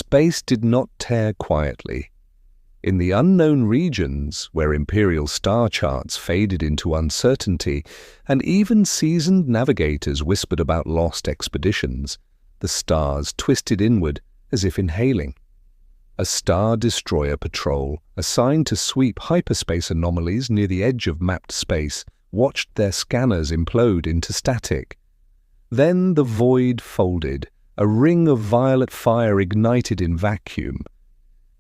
space did not tear quietly. In the unknown regions, where Imperial star charts faded into uncertainty, and even seasoned navigators whispered about lost expeditions, the stars twisted inward as if inhaling. A Star Destroyer patrol, assigned to sweep hyperspace anomalies near the edge of mapped space, watched their scanners implode into static. Then the void folded, a ring of violet fire ignited in vacuum.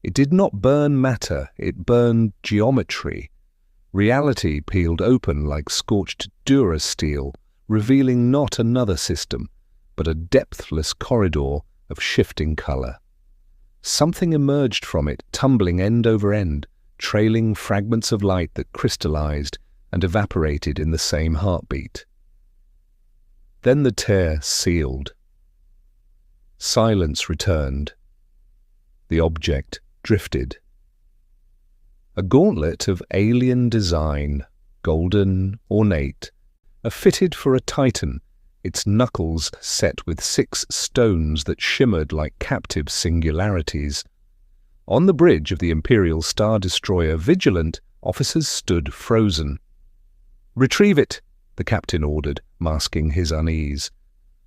It did not burn matter, it burned geometry. Reality peeled open like scorched durasteel, revealing not another system, but a depthless corridor of shifting color. Something emerged from it, tumbling end over end, trailing fragments of light that crystallized and evaporated in the same heartbeat. Then the tear sealed. Silence returned. The object drifted. A gauntlet of alien design, golden, ornate, fitted for a titan, its knuckles set with 6 stones that shimmered like captive singularities. On the bridge of the Imperial Star Destroyer Vigilant, officers stood frozen. "Retrieve it," the captain ordered, masking his unease.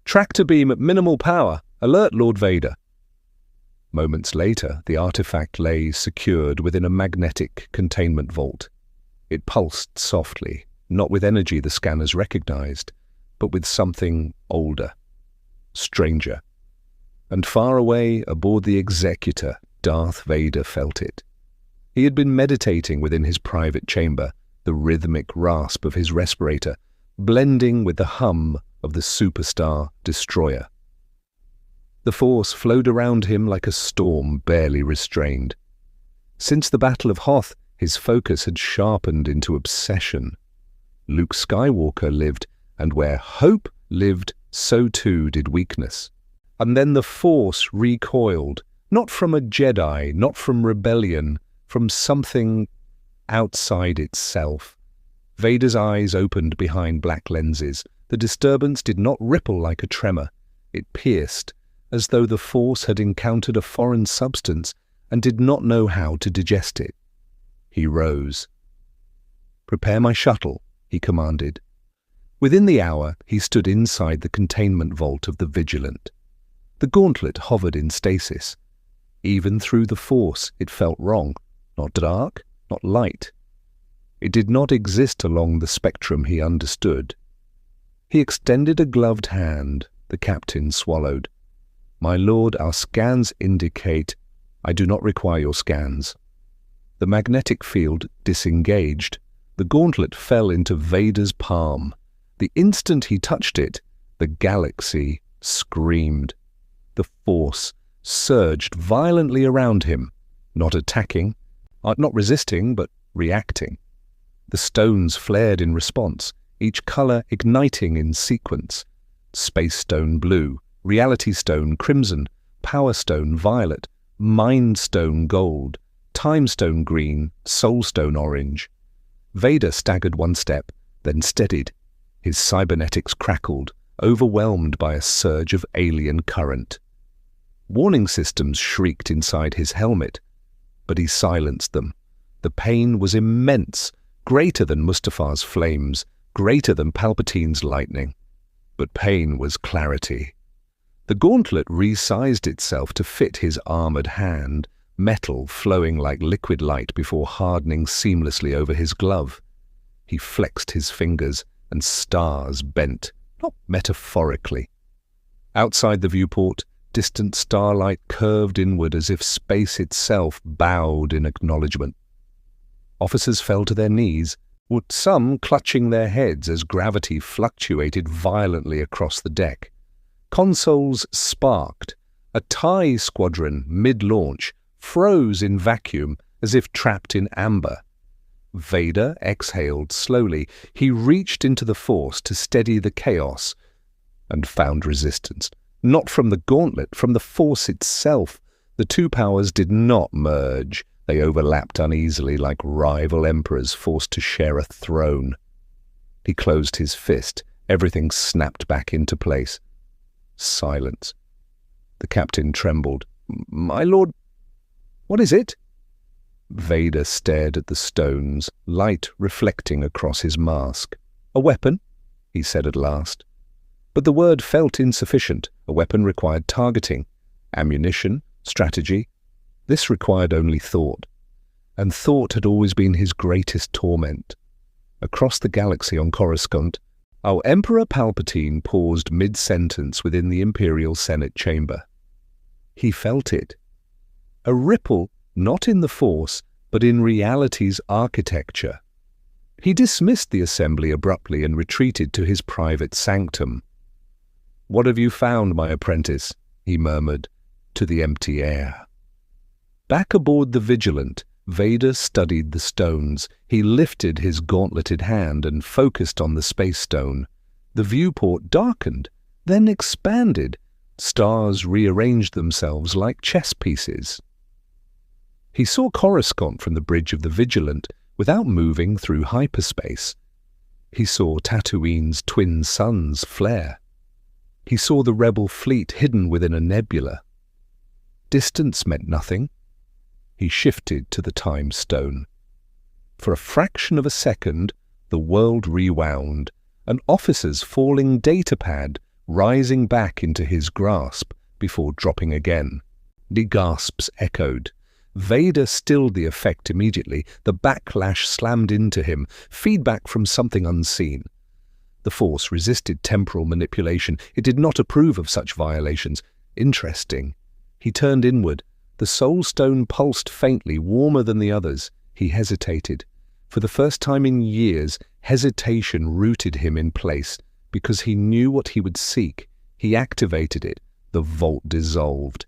"Tractor beam at minimal power. Alert Lord Vader." Moments later, the artifact lay secured within a magnetic containment vault. It pulsed softly, not with energy the scanners recognized, but with something older, stranger. And far away, aboard the Executor, Darth Vader felt it. He had been meditating within his private chamber, the rhythmic rasp of his respirator, blending with the hum of the superstar destroyer. The Force flowed around him like a storm barely restrained. Since the Battle of Hoth, his focus had sharpened into obsession. Luke Skywalker lived, and where hope lived, so too did weakness. And then the Force recoiled, not from a Jedi, not from rebellion, from something outside itself. Vader's eyes opened behind black lenses. The disturbance did not ripple like a tremor. It pierced, as though the Force had encountered a foreign substance and did not know how to digest it. He rose. "Prepare my shuttle," he commanded. Within the hour, he stood inside the containment vault of the Vigilant. The gauntlet hovered in stasis. Even through the Force, it felt wrong. Not dark, not light. It did not exist along the spectrum he understood. He extended a gloved hand. The captain swallowed. "My lord, our scans indicate—" "I do not require your scans." The magnetic field disengaged. The gauntlet fell into Vader's palm. The instant he touched it, the galaxy screamed. The Force surged violently around him, not attacking, not resisting, but reacting. The stones flared in response, each color igniting in sequence. Space stone blue, reality stone crimson, power stone violet, mind stone gold, time stone green, soul stone orange. Vader staggered one step, then steadied. His cybernetics crackled, overwhelmed by a surge of alien current. Warning systems shrieked inside his helmet, but he silenced them. The pain was immense, greater than Mustafa's flames, greater than Palpatine's lightning. But pain was clarity. The gauntlet resized itself to fit his armored hand, metal flowing like liquid light before hardening seamlessly over his glove. He flexed his fingers, and stars bent, not metaphorically. Outside the viewport, distant starlight curved inward as if space itself bowed in acknowledgement. Officers fell to their knees, with some clutching their heads as gravity fluctuated violently across the deck. Consoles sparked. A TIE squadron, mid-launch, froze in vacuum as if trapped in amber. Vader exhaled slowly. He reached into the Force to steady the chaos and found resistance. Not from the gauntlet, from the Force itself. The two powers did not merge. They overlapped uneasily like rival emperors forced to share a throne. He closed his fist. Everything snapped back into place. Silence. The captain trembled. My lord, what is it?" Vader stared at the stones, light reflecting across his mask. "A weapon," he said at last. But the word felt insufficient. A weapon required targeting, ammunition, strategy. This required only thought. And thought had always been his greatest torment. Across the galaxy on Coruscant, our Emperor Palpatine paused mid-sentence within the Imperial Senate chamber. He felt it. A ripple, not in the Force, but in reality's architecture. He dismissed the assembly abruptly and retreated to his private sanctum. "What have you found, my apprentice?" he murmured, to the empty air. Back aboard the Vigilant, Vader studied the stones. He lifted his gauntleted hand and focused on the space stone. The viewport darkened, then expanded. Stars rearranged themselves like chess pieces. He saw Coruscant from the bridge of the Vigilant without moving through hyperspace. He saw Tatooine's twin suns flare. He saw the rebel fleet hidden within a nebula. Distance meant nothing. He shifted to the time stone. For a fraction of a second, the world rewound, an officer's falling datapad rising back into his grasp before dropping again. The gasps echoed. Vader stilled the effect immediately. The backlash slammed into him, feedback from something unseen. The Force resisted temporal manipulation. It did not approve of such violations. Interesting. He turned inward. The Soul Stone pulsed faintly, warmer than the others. He hesitated. For the first time in years, hesitation rooted him in place, because he knew what he would seek. He activated it. The vault dissolved.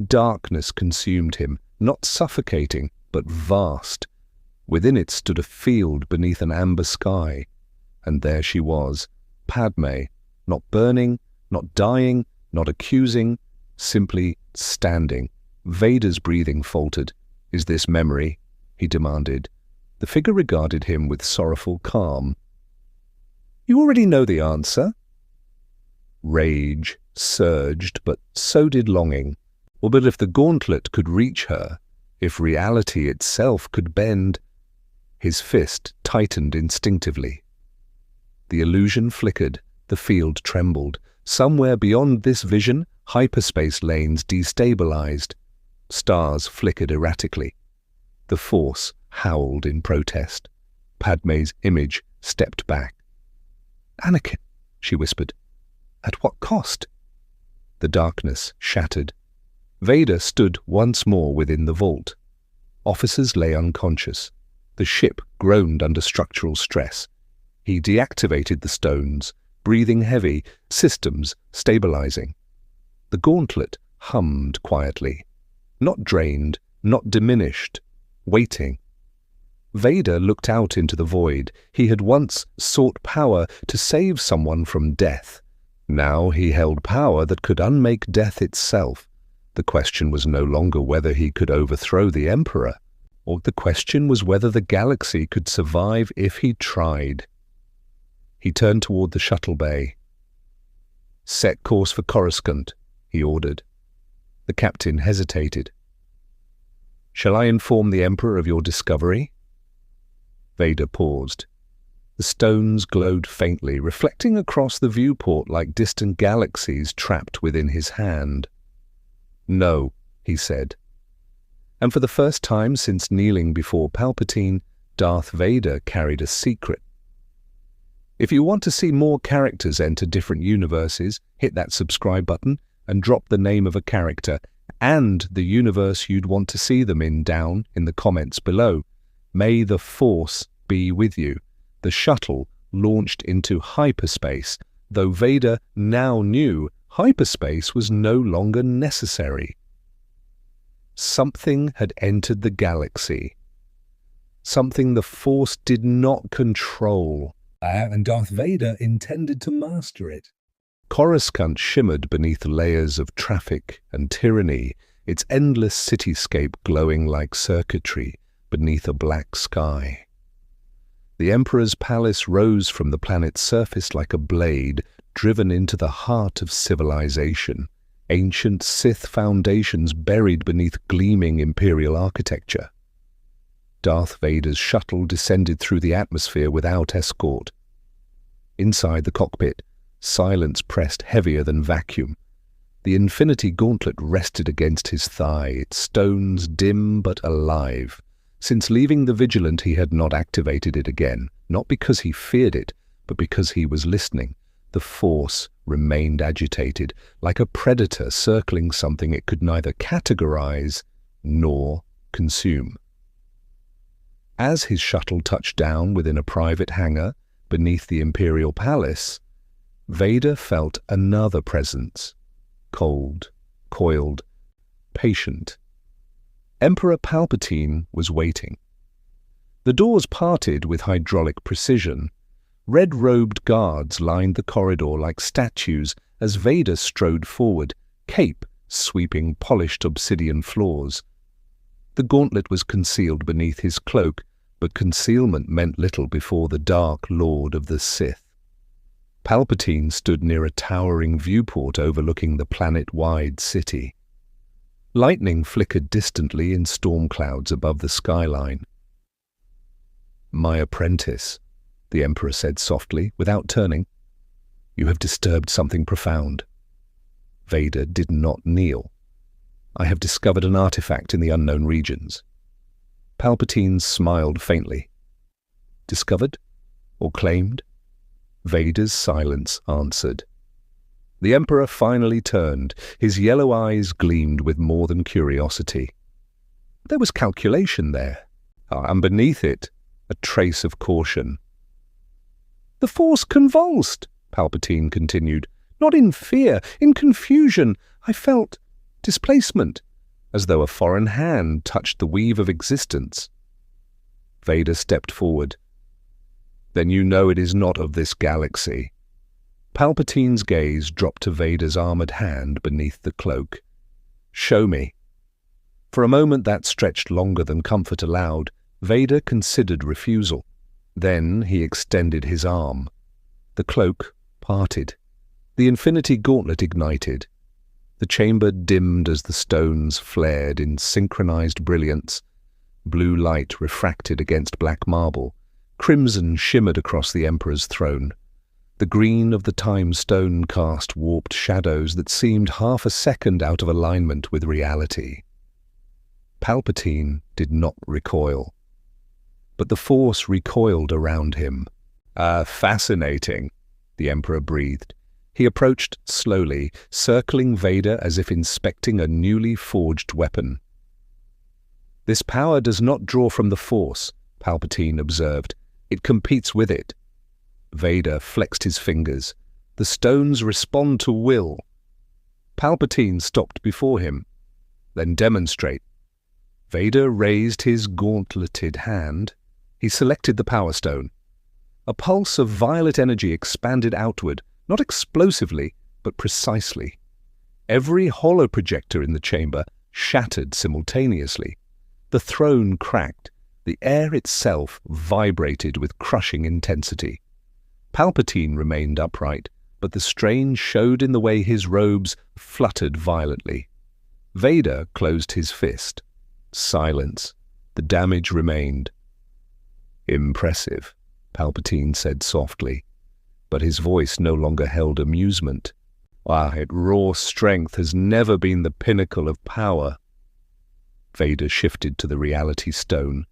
Darkness consumed him, not suffocating, but vast. Within it stood a field beneath an amber sky. And there she was, Padme, not burning, not dying, not accusing, simply standing. Vader's breathing faltered. "Is this memory?" he demanded. The figure regarded him with sorrowful calm. "You already know the answer." Rage surged, but so did longing. But if the gauntlet could reach her, if reality itself could bend... His fist tightened instinctively. The illusion flickered, the field trembled. Somewhere beyond this vision, hyperspace lanes destabilized. Stars flickered erratically. The Force howled in protest. Padme's image stepped back. "Anakin," she whispered. "At what cost?" The darkness shattered. Vader stood once more within the vault. Officers lay unconscious. The ship groaned under structural stress. He deactivated the stones, breathing heavy, systems stabilizing. The gauntlet hummed quietly. Not drained, not diminished, waiting. Vader looked out into the void. He had once sought power to save someone from death. Now he held power that could unmake death itself. The question was no longer whether he could overthrow the Emperor, or the question was whether the galaxy could survive if he tried. He turned toward the shuttle bay. "Set course for Coruscant," he ordered. The captain hesitated. "Shall I inform the Emperor of your discovery?" Vader paused. The stones glowed faintly, reflecting across the viewport like distant galaxies trapped within his hand. "No," he said. And for the first time since kneeling before Palpatine, Darth Vader carried a secret. If you want to see more characters enter different universes, hit that subscribe button and drop the name of a character and the universe you'd want to see them in down in the comments below. May the Force be with you. The shuttle launched into hyperspace, though Vader now knew hyperspace was no longer necessary. Something had entered the galaxy. Something the Force did not control. And Darth Vader intended to master it. Coruscant shimmered beneath layers of traffic and tyranny, its endless cityscape glowing like circuitry beneath a black sky. The Emperor's palace rose from the planet's surface like a blade driven into the heart of civilization. ancient Sith foundations buried beneath gleaming Imperial architecture. Darth Vader's shuttle descended through the atmosphere without escort. Inside the cockpit, silence pressed heavier than vacuum. The Infinity Gauntlet rested against his thigh, its stones dim but alive. Since leaving the Vigilant, he had not activated it again, not because he feared it, but because he was listening. The Force remained agitated, like a predator circling something it could neither categorize nor consume. As his shuttle touched down within a private hangar beneath the Imperial Palace, Vader felt another presence, cold, coiled, patient. Emperor Palpatine was waiting. The doors parted with hydraulic precision. Red-robed guards lined the corridor like statues as Vader strode forward, cape sweeping polished obsidian floors. The gauntlet was concealed beneath his cloak, but concealment meant little before the Dark Lord of the Sith. Palpatine stood near a towering viewport overlooking the planet-wide city. Lightning flickered distantly in storm clouds above the skyline. "My apprentice," the Emperor said softly, without turning. "You have disturbed something profound." Vader did not kneel. "I have discovered an artifact in the unknown regions." Palpatine smiled faintly. "Discovered? Or claimed?" Vader's silence answered. The Emperor finally turned. His yellow eyes gleamed with more than curiosity. There was calculation there, and beneath it, a trace of caution. "The Force convulsed," Palpatine continued. "Not in fear, in confusion. I felt displacement, as though a foreign hand touched the weave of existence." Vader stepped forward. "Then you know it is not of this galaxy." Palpatine's gaze dropped to Vader's armored hand beneath the cloak. "Show me." For a moment that stretched longer than comfort allowed. Vader considered refusal. Then he extended his arm. The cloak parted. The Infinity Gauntlet ignited. The chamber dimmed as the stones flared in synchronized brilliance. Blue light refracted against black marble. Crimson shimmered across the Emperor's throne. The green of the time stone cast warped shadows that seemed half a second out of alignment with reality. Palpatine did not recoil. But the Force recoiled around him. Fascinating," the Emperor breathed. He approached slowly, circling Vader as if inspecting a newly forged weapon. "This power does not draw from the Force," Palpatine observed. "It competes with it." Vader flexed his fingers. "The stones respond to will." Palpatine stopped before him. "Then demonstrate." Vader raised his gauntleted hand. He selected the Power Stone. A pulse of violet energy expanded outward, not explosively, but precisely. Every holoprojector in the chamber shattered simultaneously. The throne cracked. The air itself vibrated with crushing intensity. Palpatine remained upright, but the strain showed in the way his robes fluttered violently. Vader closed his fist. Silence. The damage remained. "Impressive," Palpatine said softly, but his voice no longer held amusement. Its raw strength has never been the pinnacle of power." Vader shifted to the reality stone.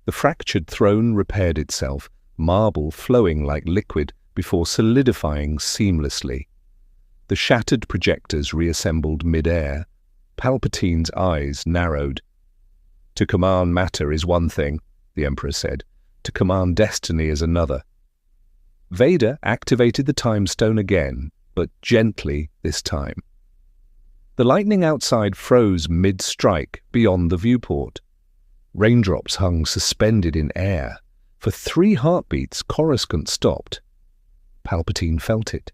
The fractured throne repaired itself, marble flowing like liquid before solidifying seamlessly. The shattered projectors reassembled mid-air. Palpatine's eyes narrowed. "To command matter is one thing," the Emperor said. "To command destiny is another." Vader activated the Time Stone again, but gently this time. The lightning outside froze mid-strike beyond the viewport. Raindrops hung suspended in air. For 3 heartbeats, Coruscant stopped. Palpatine felt it,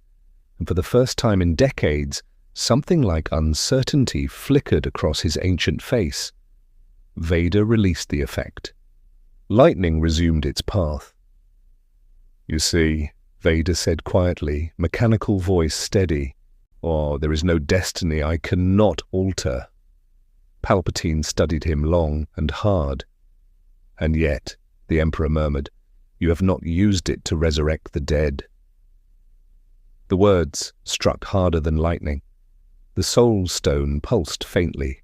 and for the first time in decades, something like uncertainty flickered across his ancient face. Vader released the effect. Lightning resumed its path. "You see," Vader said quietly, mechanical voice steady, "Oh, there is no destiny I cannot alter." Palpatine studied him long and hard. "And yet," the Emperor murmured, "you have not used it to resurrect the dead." The words struck harder than lightning. The soul stone pulsed faintly.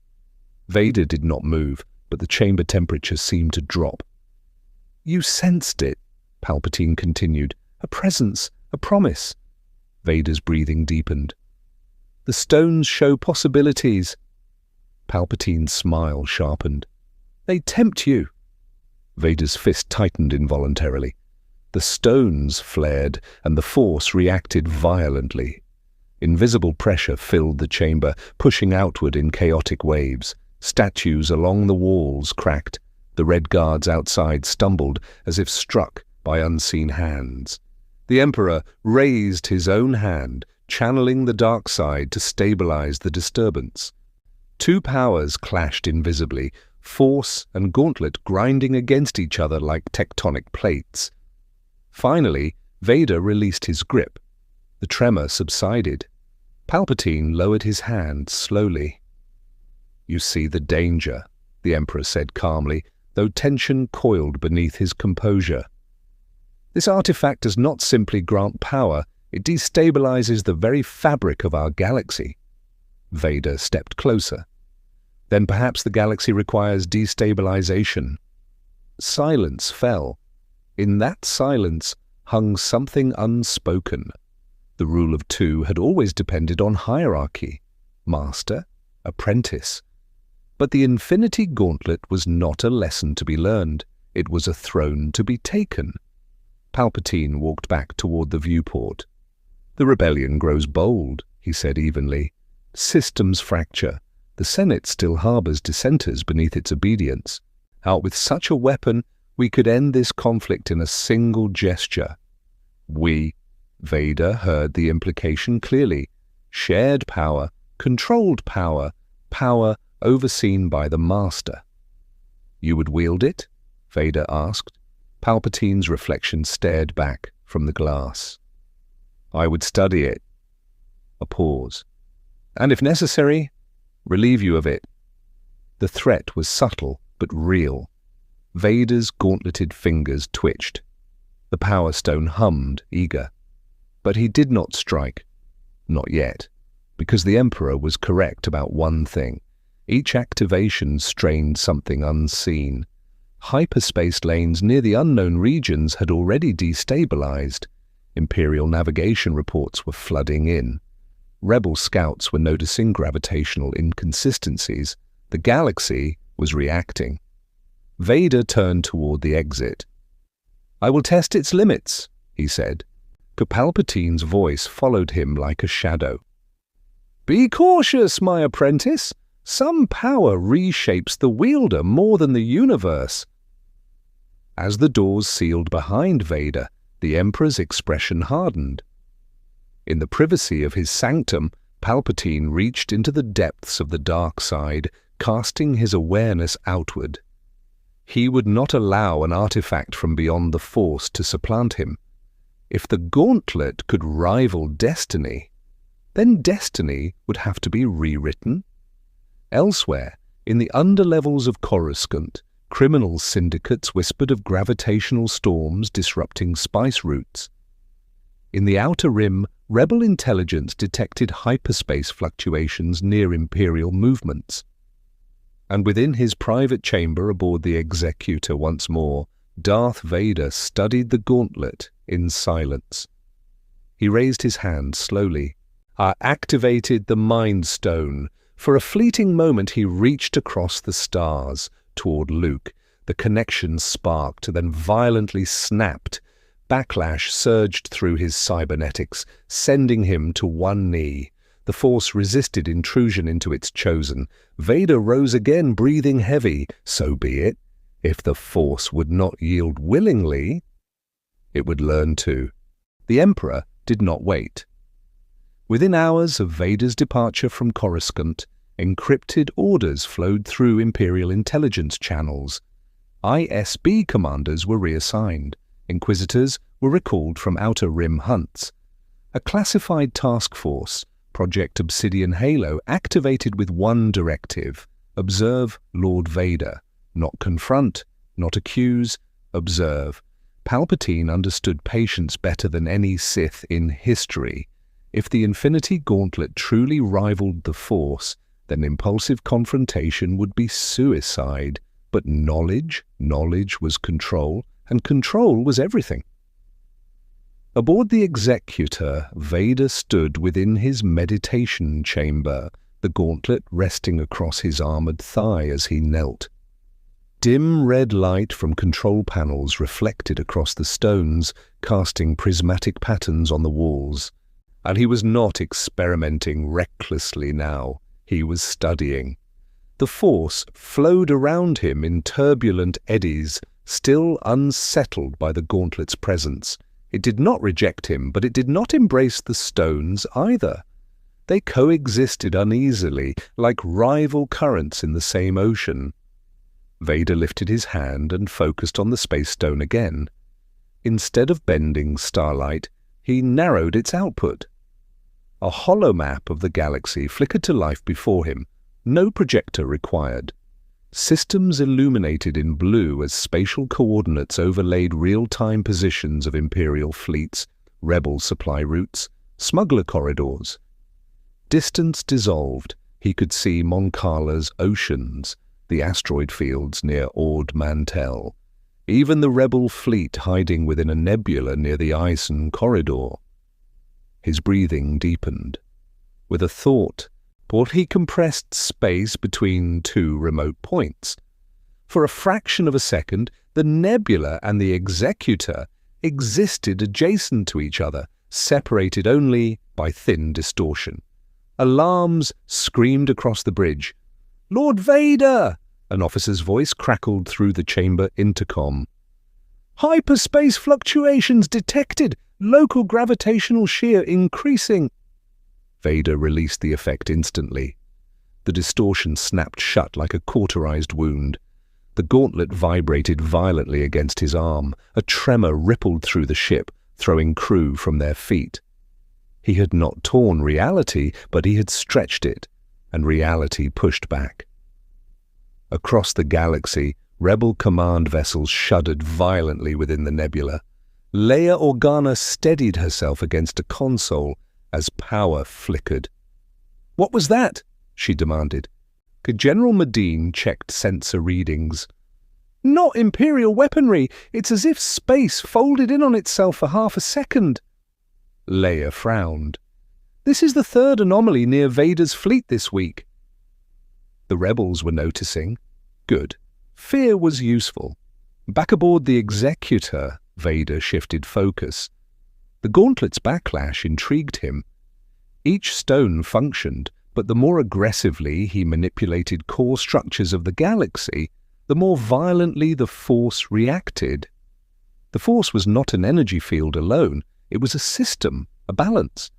Vader did not move, but the chamber temperature seemed to drop. "You sensed it," Palpatine continued. "A presence, a promise." Vader's breathing deepened. "The stones show possibilities." Palpatine's smile sharpened. "They tempt you." Vader's fist tightened involuntarily. The stones flared, and the Force reacted violently. Invisible pressure filled the chamber, pushing outward in chaotic waves. Statues along the walls cracked. The Red Guards outside stumbled, as if struck by unseen hands. The Emperor raised his own hand, channeling the dark side to stabilize the disturbance. Two powers clashed invisibly, Force and Gauntlet grinding against each other like tectonic plates. Finally, Vader released his grip. The tremor subsided. Palpatine lowered his hand slowly. "You see the danger," the Emperor said calmly, though tension coiled beneath his composure. "This artifact does not simply grant power, it destabilizes the very fabric of our galaxy." Vader stepped closer. "Then perhaps the galaxy requires destabilization." Silence fell. In that silence hung something unspoken. The rule of two had always depended on hierarchy. Master, apprentice. But the Infinity Gauntlet was not a lesson to be learned. It was a throne to be taken. Palpatine walked back toward the viewport. "The rebellion grows bold," he said evenly. "Systems fracture. The Senate still harbors dissenters beneath its obedience. Out with such a weapon, we could end this conflict in a single gesture." Vader heard the implication clearly. Shared power, controlled power, power overseen by the Master. "You would wield it?" Vader asked. Palpatine's reflection stared back from the glass. "I would study it." A pause. "And if necessary, relieve you of it." The threat was subtle but real. Vader's gauntleted fingers twitched. The Power Stone hummed, eager. But he did not strike. Not yet. Because the Emperor was correct about one thing. Each activation strained something unseen. Hyperspace lanes near the unknown regions had already destabilized. Imperial navigation reports were flooding in. Rebel scouts were noticing gravitational inconsistencies. The galaxy was reacting. Vader turned toward the exit. "I will test its limits," he said. But Palpatine's voice followed him like a shadow. "Be cautious, my apprentice. Some power reshapes the wielder more than the universe." As the doors sealed behind Vader, the Emperor's expression hardened. In the privacy of his sanctum, Palpatine reached into the depths of the dark side, casting his awareness outward. He would not allow an artifact from beyond the Force to supplant him. If the Gauntlet could rival destiny, then destiny would have to be rewritten. Elsewhere, in the underlevels of Coruscant, criminal syndicates whispered of gravitational storms disrupting spice routes. In the Outer Rim, rebel intelligence detected hyperspace fluctuations near Imperial movements. And within his private chamber aboard the Executor once more, Darth Vader studied the Gauntlet in silence. He raised his hand slowly. I activated the Mind Stone. For a fleeting moment he reached across the stars toward Luke. The connection sparked, then violently snapped. Backlash surged through his cybernetics, sending him to one knee. The Force resisted intrusion into its chosen. Vader rose again, breathing heavy. So be it. If the Force would not yield willingly, it would learn to. The Emperor did not wait. Within hours of Vader's departure from Coruscant, encrypted orders flowed through Imperial intelligence channels. ISB commanders were reassigned. Inquisitors were recalled from Outer Rim hunts. A classified task force, Project Obsidian Halo activated with one directive: observe Lord Vader. Not confront, not accuse, observe. Palpatine understood patience better than any Sith in history. If the Infinity Gauntlet truly rivaled the Force, then impulsive confrontation would be suicide. But knowledge was control, and control was everything. Aboard the Executor, Vader stood within his meditation chamber, the gauntlet resting across his armored thigh as he knelt. Dim red light from control panels reflected across the stones, casting prismatic patterns on the walls. And he was not experimenting recklessly now. He was studying. The Force flowed around him in turbulent eddies, still unsettled by the gauntlet's presence. It did not reject him, but it did not embrace the stones either. They coexisted uneasily, like rival currents in the same ocean. Vader lifted his hand and focused on the space stone again. Instead of bending starlight, he narrowed its output. A hollow map of the galaxy flickered to life before him, no projector required. Systems illuminated in blue as spatial coordinates overlaid real-time positions of Imperial fleets, rebel supply routes, smuggler corridors. Distance dissolved. He could see Mon Cala's oceans, the asteroid fields near Ord Mantell, even the rebel fleet hiding within a nebula near the Ison corridor. His breathing deepened. With a thought, he compressed space between two remote points. For a fraction of a second, the nebula and the Executor existed adjacent to each other, separated only by thin distortion. Alarms screamed across the bridge. "Lord Vader!" An officer's voice crackled through the chamber intercom. "Hyperspace fluctuations detected! Local gravitational shear increasing!" Vader released the effect instantly. The distortion snapped shut like a cauterized wound. The gauntlet vibrated violently against his arm. A tremor rippled through the ship, throwing crew from their feet. He had not torn reality, but he had stretched it, and reality pushed back. Across the galaxy, rebel command vessels shuddered violently within the nebula. Leia Organa steadied herself against a console as power flickered. "What was that?" she demanded. General Medine checked sensor readings. "Not Imperial weaponry. It's as if space folded in on itself for half a second." Leia frowned. "This is the third anomaly near Vader's fleet this week." The rebels were noticing. Good. Fear was useful. Back aboard the Executor, Vader shifted focus. The gauntlet's backlash intrigued him. Each stone functioned, but the more aggressively he manipulated core structures of the galaxy, the more violently the Force reacted. The Force was not an energy field alone. It was a system, a balance.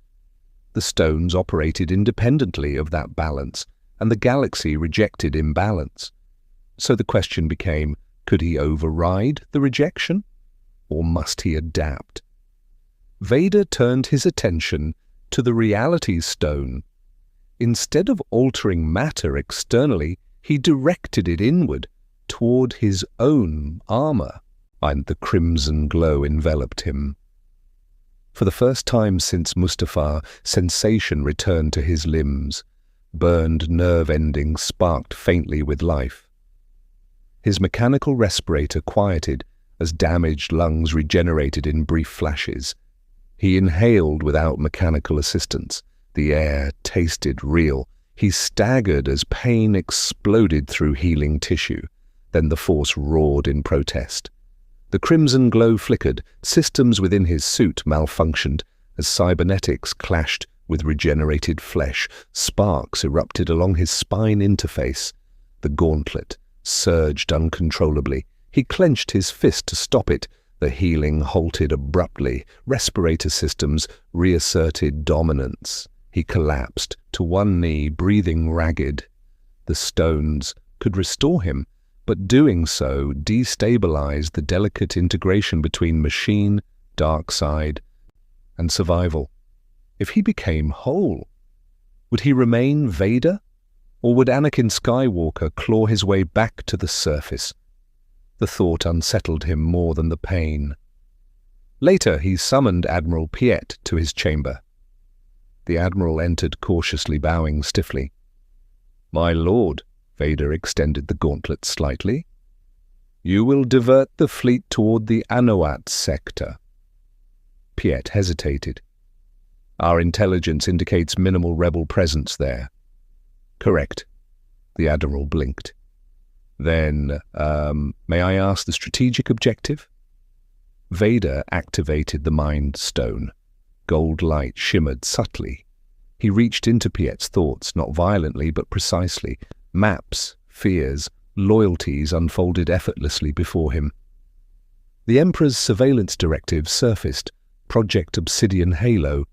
The stones operated independently of that balance, and the galaxy rejected imbalance. So the question became, could he override the rejection, or must he adapt? Vader turned his attention to the reality stone. Instead of altering matter externally, he directed it inward, toward his own armor, and the crimson glow enveloped him. For the first time since Mustafar, sensation returned to his limbs. Burned nerve endings sparked faintly with life. His mechanical respirator quieted as damaged lungs regenerated in brief flashes. He inhaled without mechanical assistance. The air tasted real. He staggered as pain exploded through healing tissue. Then the Force roared in protest. The crimson glow flickered. Systems within his suit malfunctioned as cybernetics clashed with regenerated flesh. Sparks erupted along his spine interface. The gauntlet surged uncontrollably. He clenched his fist to stop it. The healing halted abruptly. Respirator systems reasserted dominance. He collapsed to one knee, breathing ragged. The stones could restore him, but doing so destabilized the delicate integration between machine, dark side, and survival. If he became whole, Would he remain Vader? Or would Anakin Skywalker claw his way back to the surface? The thought unsettled him more than the pain. Later, he summoned Admiral Piet to his chamber. The Admiral entered cautiously, bowing stiffly. "My lord," Vader extended the gauntlet slightly, "you will divert the fleet toward the Anowat sector." Piet hesitated. "Our intelligence indicates minimal rebel presence there." "Correct." The Admiral blinked. "Then, may I ask the strategic objective?" Vader activated the Mind Stone. Gold light shimmered subtly. He reached into Piet's thoughts, not violently but precisely. Maps, fears, loyalties unfolded effortlessly before him. The Emperor's surveillance directive surfaced, Project Obsidian Halo.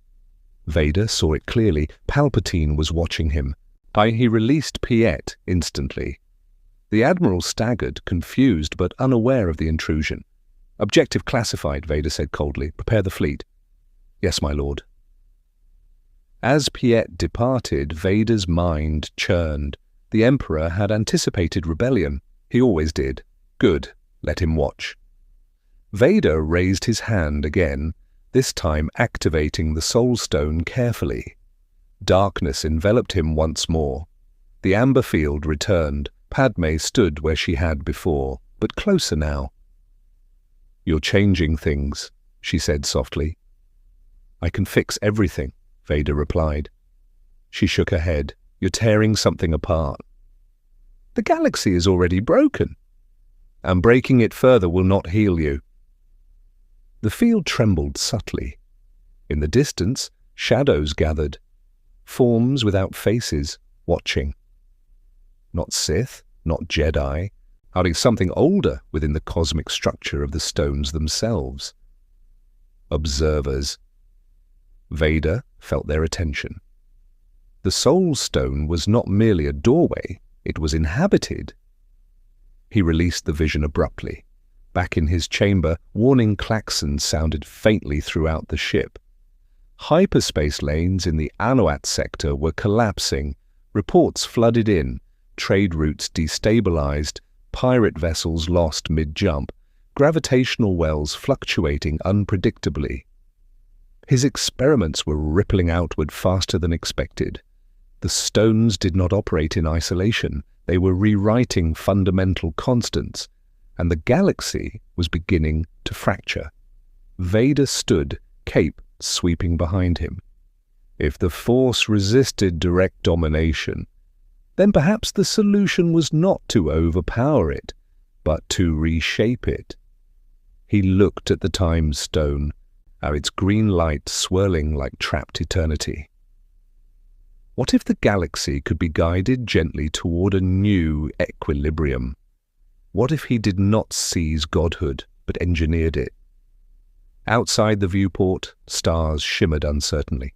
Vader saw it clearly. Palpatine was watching him. He released Piet instantly. The Admiral staggered, confused but unaware of the intrusion. "Objective classified," Vader said coldly. "Prepare the fleet." "Yes, my lord." As Piet departed, Vader's mind churned. The Emperor had anticipated rebellion. He always did. Good. Let him watch. Vader raised his hand again, this time activating the Soul Stone carefully. Darkness enveloped him once more. The amber field returned. Padme stood where she had before, but closer now. "You're changing things," she said softly. "I can fix everything," Vader replied. She shook her head. "You're tearing something apart." "The galaxy is already broken." "And breaking it further will not heal you." The field trembled subtly. In the distance, shadows gathered. Forms without faces, watching. Not Sith, not Jedi, hardly something older within the cosmic structure of the stones themselves. Observers. Vader felt their attention. The Soul Stone was not merely a doorway, it was inhabited. He released the vision abruptly. Back in his chamber, warning klaxons sounded faintly throughout the ship. Hyperspace lanes in the Anowat sector were collapsing. Reports flooded in, trade routes destabilized, pirate vessels lost mid-jump, gravitational wells fluctuating unpredictably. His experiments were rippling outward faster than expected. The stones did not operate in isolation. They were rewriting fundamental constants, and the galaxy was beginning to fracture. Vader stood, cape sweeping behind him. If the Force resisted direct domination, then perhaps the solution was not to overpower it, but to reshape it. He looked at the time stone, its green light swirling like trapped eternity. What if the galaxy could be guided gently toward a new equilibrium? What if he did not seize godhood, but engineered it? Outside the viewport, stars shimmered uncertainly.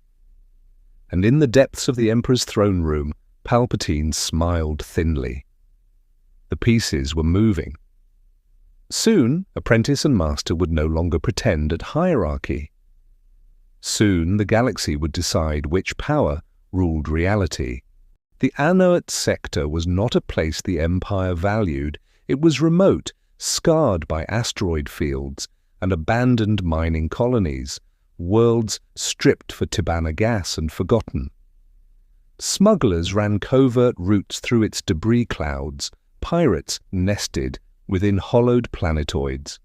And in the depths of the Emperor's throne room, Palpatine smiled thinly. The pieces were moving. Soon, apprentice and master would no longer pretend at hierarchy. Soon, the galaxy would decide which power ruled reality. The Anowat sector was not a place the Empire valued. It was remote, scarred by asteroid fields and abandoned mining colonies, worlds stripped for Tibanna gas and forgotten. Smugglers ran covert routes through its debris clouds. Pirates nested within hollowed planetoids.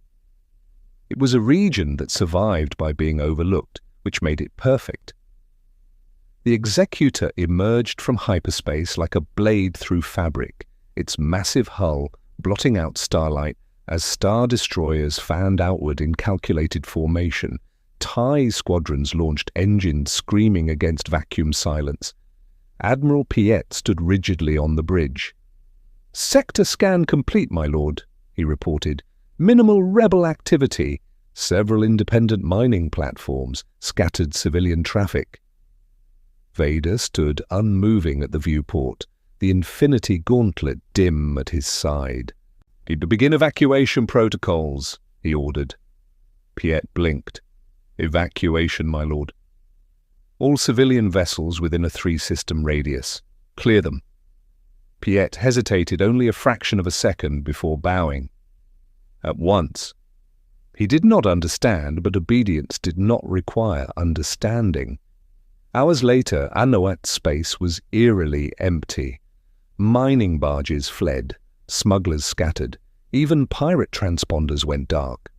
It was a region that survived by being overlooked, which made it perfect. The Executor emerged from hyperspace like a blade through fabric, its massive hull blotting out starlight as star destroyers fanned outward in calculated formation. TIE squadrons launched engines screaming against vacuum silence. Admiral Piet stood rigidly on the bridge. "Sector scan complete, my lord," he reported. "Minimal rebel activity. Several independent mining platforms, scattered civilian traffic." Vader stood unmoving at the viewport, the Infinity Gauntlet dim at his side. "Need to begin evacuation protocols," he ordered. Piet blinked. "Evacuation, my lord." All civilian vessels within a 3-system radius. Clear them. Piet hesitated only a fraction of a second before bowing. At once. He did not understand, but obedience did not require understanding. Hours later, Anoat's space was eerily empty. Mining barges fled, smugglers scattered, even pirate transponders went dark.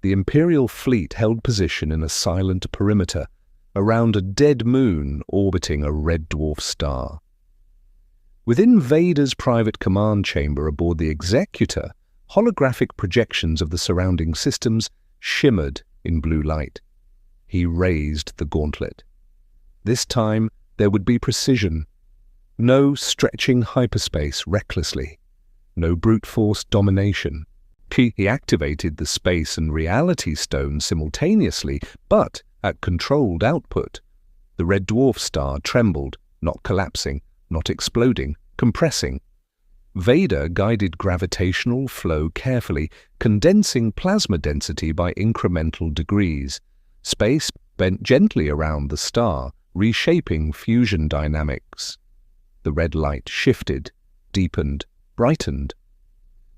The Imperial fleet held position in a silent perimeter, around a dead moon orbiting a red dwarf star. Within Vader's private command chamber aboard the Executor, holographic projections of the surrounding systems shimmered in blue light. He raised the gauntlet. This time there would be precision. No stretching hyperspace recklessly. No brute force domination. He activated the space and reality stone simultaneously, but at controlled output. The red dwarf star trembled, not collapsing, not exploding, compressing. Vader guided gravitational flow carefully, condensing plasma density by incremental degrees. Space bent gently around the star, reshaping fusion dynamics. The red light shifted, deepened, brightened.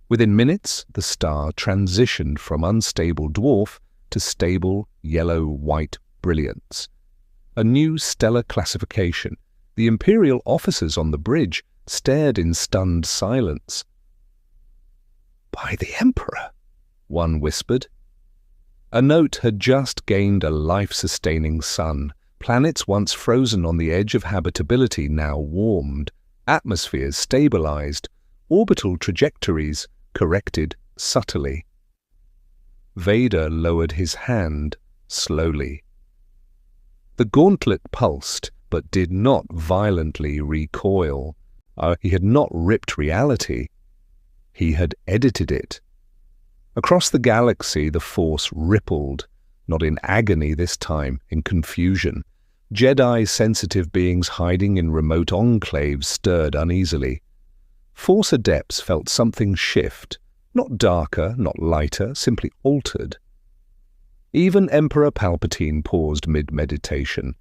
Within minutes, the star transitioned from unstable dwarf to stable yellow-white brilliance. A new stellar classification. The Imperial officers on the bridge stared in stunned silence. "By the Emperor," one whispered. A note had just gained a life-sustaining sun. Planets once frozen on the edge of habitability now warmed. Atmospheres stabilized. Orbital trajectories corrected subtly. Vader lowered his hand slowly. The gauntlet pulsed, but did not violently recoil. He had not ripped reality. He had edited it. Across the galaxy, the Force rippled, not in agony this time, in confusion. Jedi-sensitive beings hiding in remote enclaves stirred uneasily. Force adepts felt something shift, not darker, not lighter, simply altered. Even Emperor Palpatine paused mid-meditation.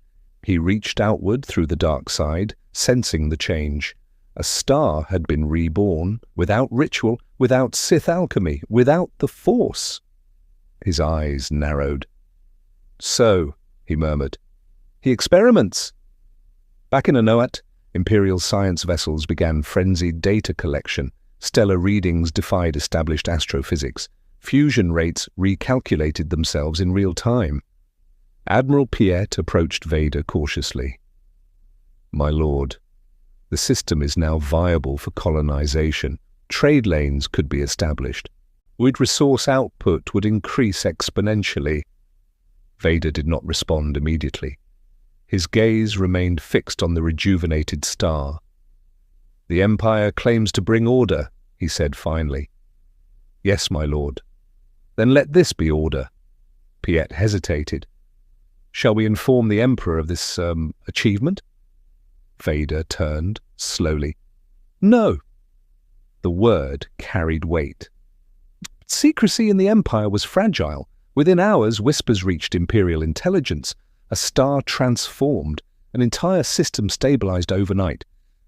He reached outward through the dark side, sensing the change. A star had been reborn, without ritual, without Sith alchemy, without the Force. His eyes narrowed. "So," he murmured, "he experiments." Back in Anoat, Imperial science vessels began frenzied data collection. Stellar readings defied established astrophysics. Fusion rates recalculated themselves in real time. Admiral Piet approached Vader cautiously. "My lord, the system is now viable for colonization. Trade lanes could be established. Resource output would increase exponentially." Vader did not respond immediately. His gaze remained fixed on the rejuvenated star. "The Empire claims to bring order," he said finally. "Yes, my lord." "Then let this be order." Piet hesitated. "Shall we inform the Emperor of this achievement?" Vader turned slowly. "No." The word carried weight. Secrecy in the Empire was fragile. Within hours, whispers reached Imperial intelligence. A star transformed. An entire system stabilized overnight.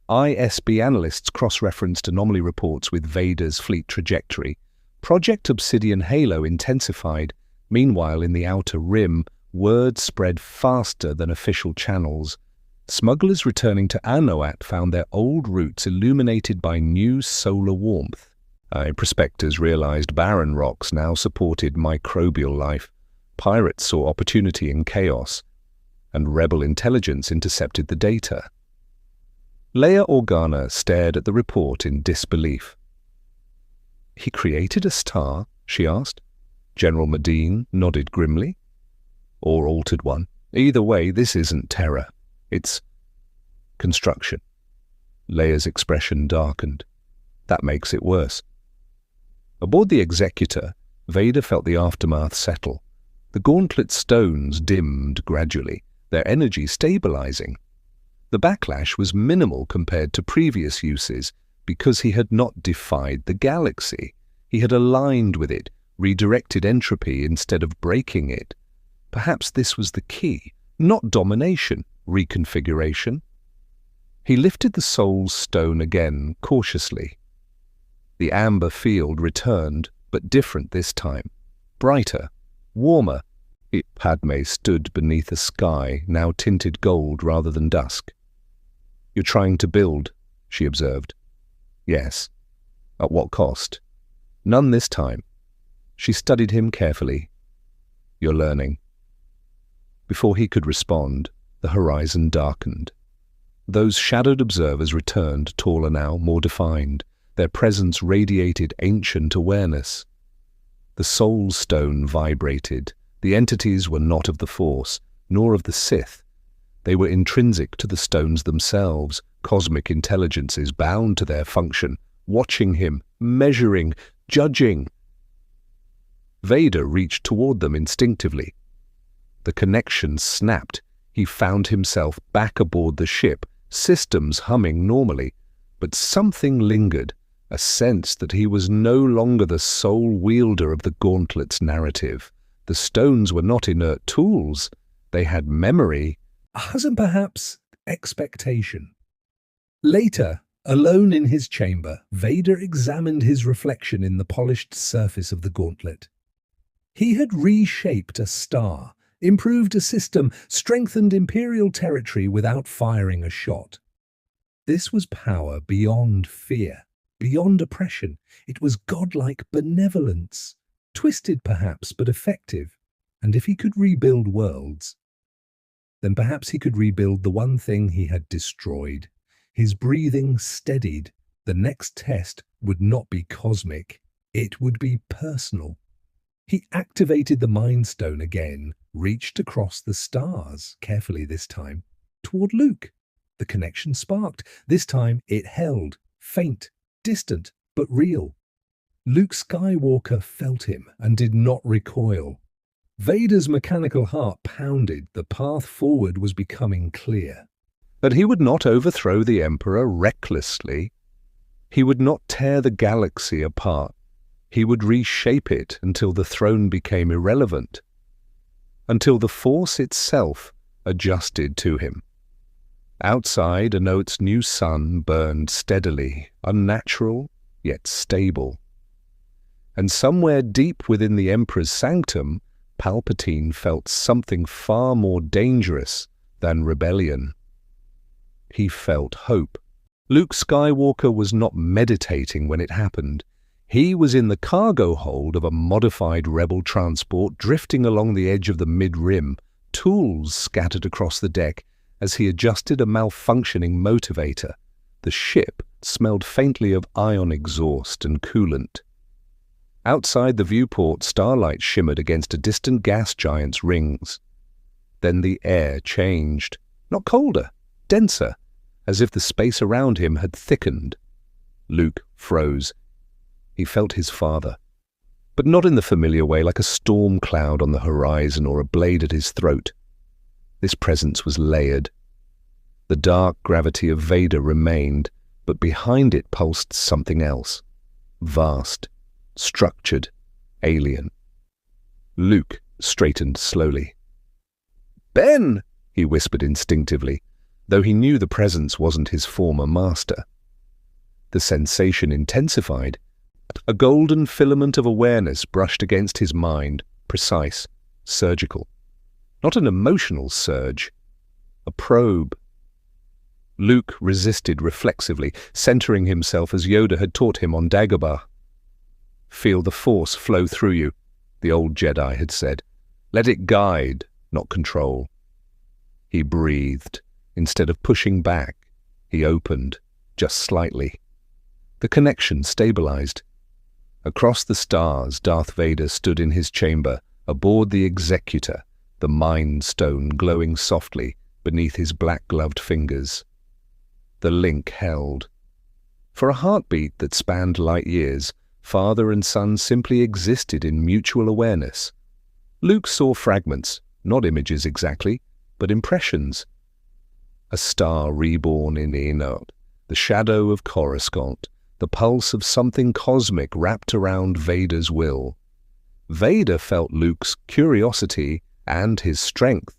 ISB analysts cross-referenced anomaly reports with Vader's fleet trajectory. Project Obsidian Halo intensified. Meanwhile, in the Outer Rim, word spread faster than official channels. Smugglers returning to Anoat found their old routes illuminated by new solar warmth. Prospectors realized barren rocks now supported microbial life. Pirates saw opportunity in chaos, and rebel intelligence intercepted the data. Leia Organa stared at the report in disbelief. "He created a star?" she asked. General Medine nodded grimly. "Or altered one. Either way, this isn't terror. It's construction." Leia's expression darkened. "That makes it worse." Aboard the Executor, Vader felt the aftermath settle. The gauntlet stones dimmed gradually, their energy stabilizing. The backlash was minimal compared to previous uses because he had not defied the galaxy. He had aligned with it, redirected entropy instead of breaking it. Perhaps this was the key. Not domination, reconfiguration. He lifted the soul's stone again, cautiously. The amber field returned, but different this time. Brighter, warmer. Padme stood beneath a sky now tinted gold rather than dusk. "You're trying to build," she observed. "Yes." "At what cost?" "None this time." She studied him carefully. "You're learning." Before he could respond, the horizon darkened. Those shadowed observers returned, taller now, more defined. Their presence radiated ancient awareness. The soul stone vibrated. The entities were not of the Force, nor of the Sith. They were intrinsic to the stones themselves, cosmic intelligences bound to their function, watching him, measuring, judging. Vader reached toward them instinctively. The connection snapped. He found himself back aboard the ship, systems humming normally, but something lingered, a sense that he was no longer the sole wielder of the Gauntlet's narrative. The stones were not inert tools. They had memory, as and perhaps expectation. Later, alone in his chamber, Vader examined his reflection in the polished surface of the Gauntlet. He had reshaped a star, improved a system, strengthened Imperial territory without firing a shot. This was power beyond fear, beyond oppression. It was godlike benevolence, twisted perhaps, but effective. And if he could rebuild worlds, then perhaps he could rebuild the one thing he had destroyed. His breathing steadied. The next test would not be cosmic. It would be personal. He activated the Mind Stone again, reached across the stars, carefully this time, toward Luke. The connection sparked. This time it held, faint, distant, but real. Luke Skywalker felt him and did not recoil. Vader's mechanical heart pounded. The path forward was becoming clear. That he would not overthrow the Emperor recklessly. He would not tear the galaxy apart. He would reshape it until the throne became irrelevant, until the Force itself adjusted to him. Outside, Anoat's new sun burned steadily, unnatural, yet stable. And somewhere deep within the Emperor's sanctum, Palpatine felt something far more dangerous than rebellion. He felt hope. Luke Skywalker was not meditating when it happened. He was in the cargo hold of a modified rebel transport drifting along the edge of the mid-rim, tools scattered across the deck as he adjusted a malfunctioning motivator. The ship smelled faintly of ion exhaust and coolant. Outside the viewport, starlight shimmered against a distant gas giant's rings. Then the air changed, not colder, denser, as if the space around him had thickened. Luke froze. He felt his father, but not in the familiar way, like a storm cloud on the horizon or a blade at his throat. This presence was layered. The dark gravity of Vader remained, but behind it pulsed something else. Vast, structured, alien. Luke straightened slowly. "Ben!" he whispered instinctively, though he knew the presence wasn't his former master. The sensation intensified. A golden filament of awareness brushed against his mind, precise, surgical. Not an emotional surge, a probe. Luke resisted reflexively, centering himself as Yoda had taught him on Dagobah. "Feel the Force flow through you," the old Jedi had said. "Let it guide, not control." He breathed. Instead of pushing back, he opened, just slightly. The connection stabilized. Across the stars, Darth Vader stood in his chamber, aboard the Executor, the Mind Stone glowing softly beneath his black-gloved fingers. The link held. For a heartbeat that spanned light years, father and son simply existed in mutual awareness. Luke saw fragments, not images exactly, but impressions. A star reborn in Enoch, the shadow of Coruscant, the pulse of something cosmic wrapped around Vader's will. Vader felt Luke's curiosity and his strength.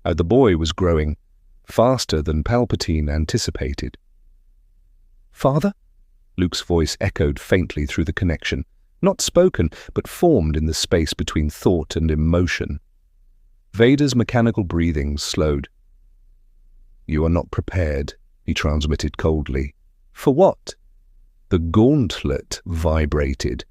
The boy was growing faster than Palpatine anticipated. "Father?" Luke's voice echoed faintly through the connection, not spoken, but formed in the space between thought and emotion. Vader's mechanical breathing slowed. "You are not prepared," he transmitted coldly. "For what?" The gauntlet vibrated.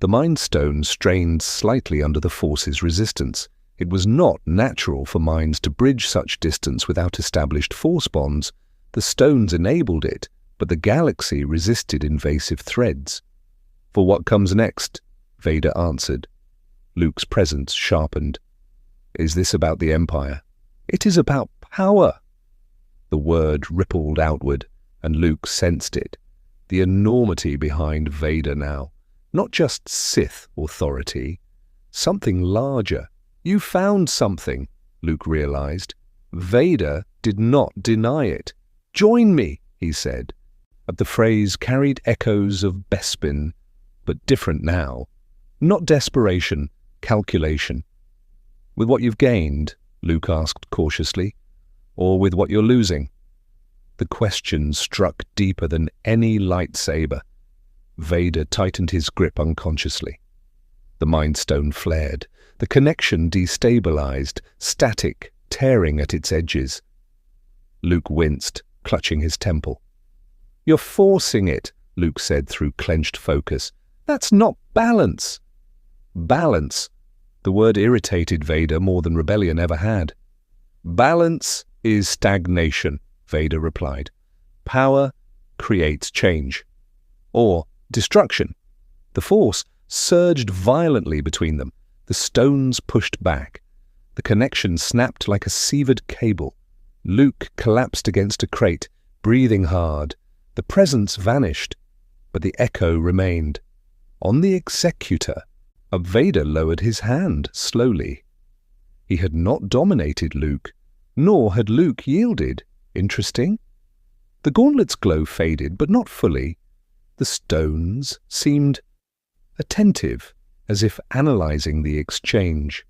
The Mind Stone strained slightly under the Force's resistance. It was not natural for minds to bridge such distance without established force bonds. The stones enabled it, but the galaxy resisted invasive threads. "For what comes next?" Vader answered. Luke's presence sharpened. "Is this about the Empire?" "It is about power." The word rippled outward, and Luke sensed it. The enormity behind Vader now. Not just Sith authority. Something larger. "You found something," Luke realized. Vader did not deny it. "Join me," he said. The phrase carried echoes of Bespin, but different now. Not desperation, calculation. "With what you've gained?" Luke asked cautiously. "Or with what you're losing?" The question struck deeper than any lightsaber. Vader tightened his grip unconsciously. The Mind Stone flared. The connection destabilized, static, tearing at its edges. Luke winced, clutching his temple. "You're forcing it," Luke said through clenched focus. "That's not balance." Balance. The word irritated Vader more than rebellion ever had. "Balance is stagnation," Vader replied. "Power creates change. Or destruction." The Force surged violently between them. The stones pushed back. The connection snapped like a severed cable. Luke collapsed against a crate, breathing hard. The presence vanished, but the echo remained. On the executor, Vader lowered his hand slowly. He had not dominated Luke, nor had Luke yielded. Interesting. The gauntlet's glow faded, but not fully. The stones seemed attentive, as if analyzing the exchange.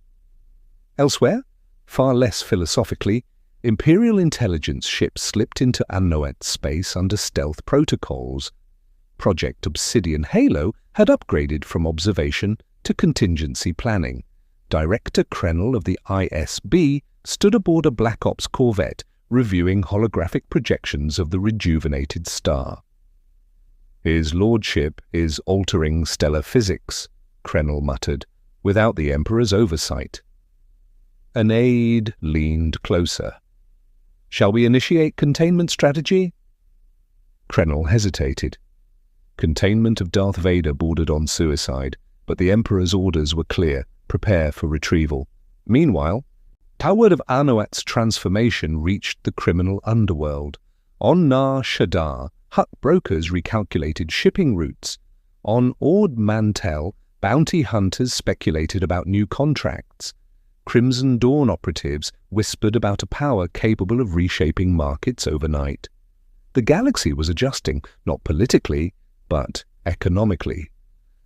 Elsewhere, far less philosophically, Imperial intelligence ships slipped into Anoet space under stealth protocols. Project Obsidian Halo had upgraded from observation to contingency planning. Director Krenel of the ISB stood aboard a Black Ops corvette, reviewing holographic projections of the rejuvenated star. "His lordship is altering stellar physics," Krenel muttered, without the Emperor's oversight. An aide leaned closer. "Shall we initiate containment strategy?" Krenel hesitated. Containment of Darth Vader bordered on suicide, but the Emperor's orders were clear: prepare for retrieval. Meanwhile, word of Anoat's transformation reached the criminal underworld. On Nar Shaddaa, Hutt brokers recalculated shipping routes. On Ord Mantell, bounty hunters speculated about new contracts. Crimson Dawn operatives whispered about a power capable of reshaping markets overnight. The galaxy was adjusting, not politically, but economically.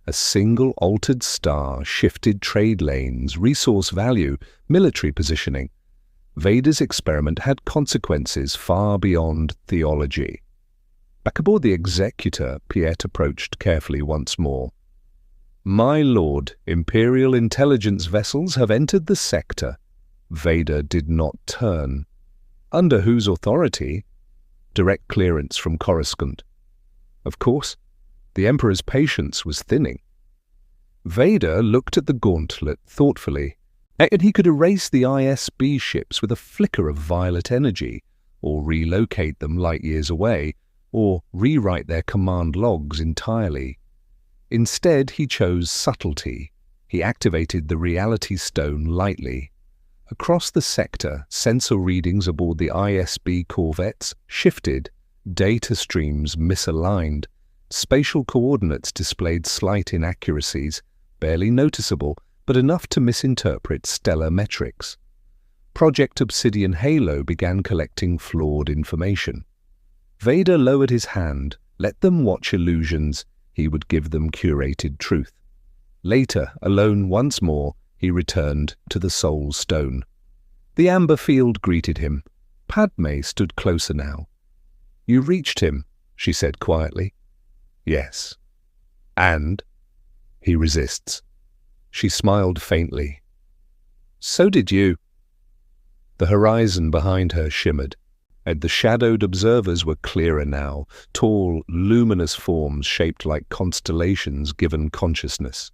A single altered star shifted trade lanes, resource value, military positioning. Vader's experiment had consequences far beyond theology. Back aboard the Executor, Piet approached carefully once more. "My lord, Imperial intelligence vessels have entered the sector." Vader did not turn. "Under whose authority?" "Direct clearance from Coruscant." Of course, the Emperor's patience was thinning. Vader looked at the gauntlet thoughtfully, and he could erase the ISB ships with a flicker of violet energy, or relocate them light years away, or rewrite their command logs entirely. Instead, he chose subtlety. He activated the Reality Stone lightly. Across the sector, sensor readings aboard the ISB corvettes shifted, data streams misaligned, spatial coordinates displayed slight inaccuracies, barely noticeable, but enough to misinterpret stellar metrics. Project Obsidian Halo began collecting flawed information. Vader lowered his hand. Let them watch illusions. He would give them curated truth. Later, alone once more, he returned to the Soul Stone. The amber field greeted him. Padme stood closer now. "You reached him," she said quietly. "Yes." "And?" He resists. She smiled faintly. "So did you." The horizon behind her shimmered, and the shadowed observers were clearer now, tall, luminous forms shaped like constellations given consciousness.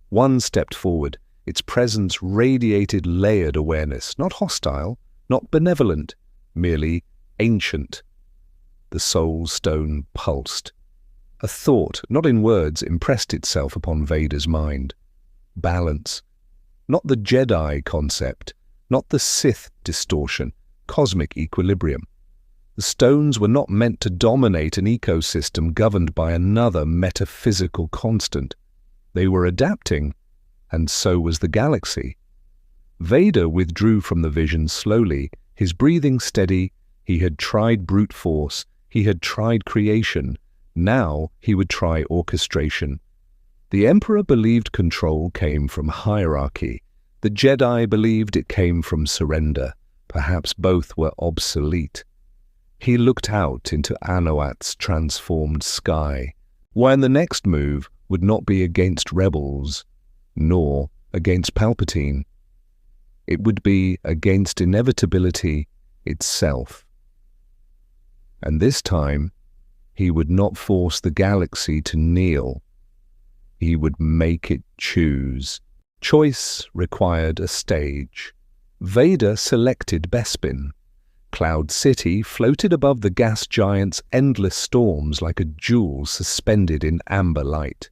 One stepped forward. Its presence radiated layered awareness, not hostile, not benevolent, merely ancient. The soul stone pulsed. A thought, not in words, impressed itself upon Vader's mind. Balance. Not the Jedi concept, not the Sith distortion, cosmic equilibrium. The stones were not meant to dominate an ecosystem governed by another metaphysical constant. They were adapting, and so was the galaxy. Vader withdrew from the vision slowly, his breathing steady. He had tried brute force, he had tried creation. Now he would try orchestration. The Emperor believed control came from hierarchy. The Jedi believed it came from surrender. Perhaps both were obsolete. He looked out into Anoat's transformed sky, when the next move would not be against rebels, nor against Palpatine. It would be against inevitability itself. And this time, he would not force the galaxy to kneel. He would make it choose. Choice required a stage. Vader selected Bespin. Cloud City floated above the gas giant's endless storms like a jewel suspended in amber light.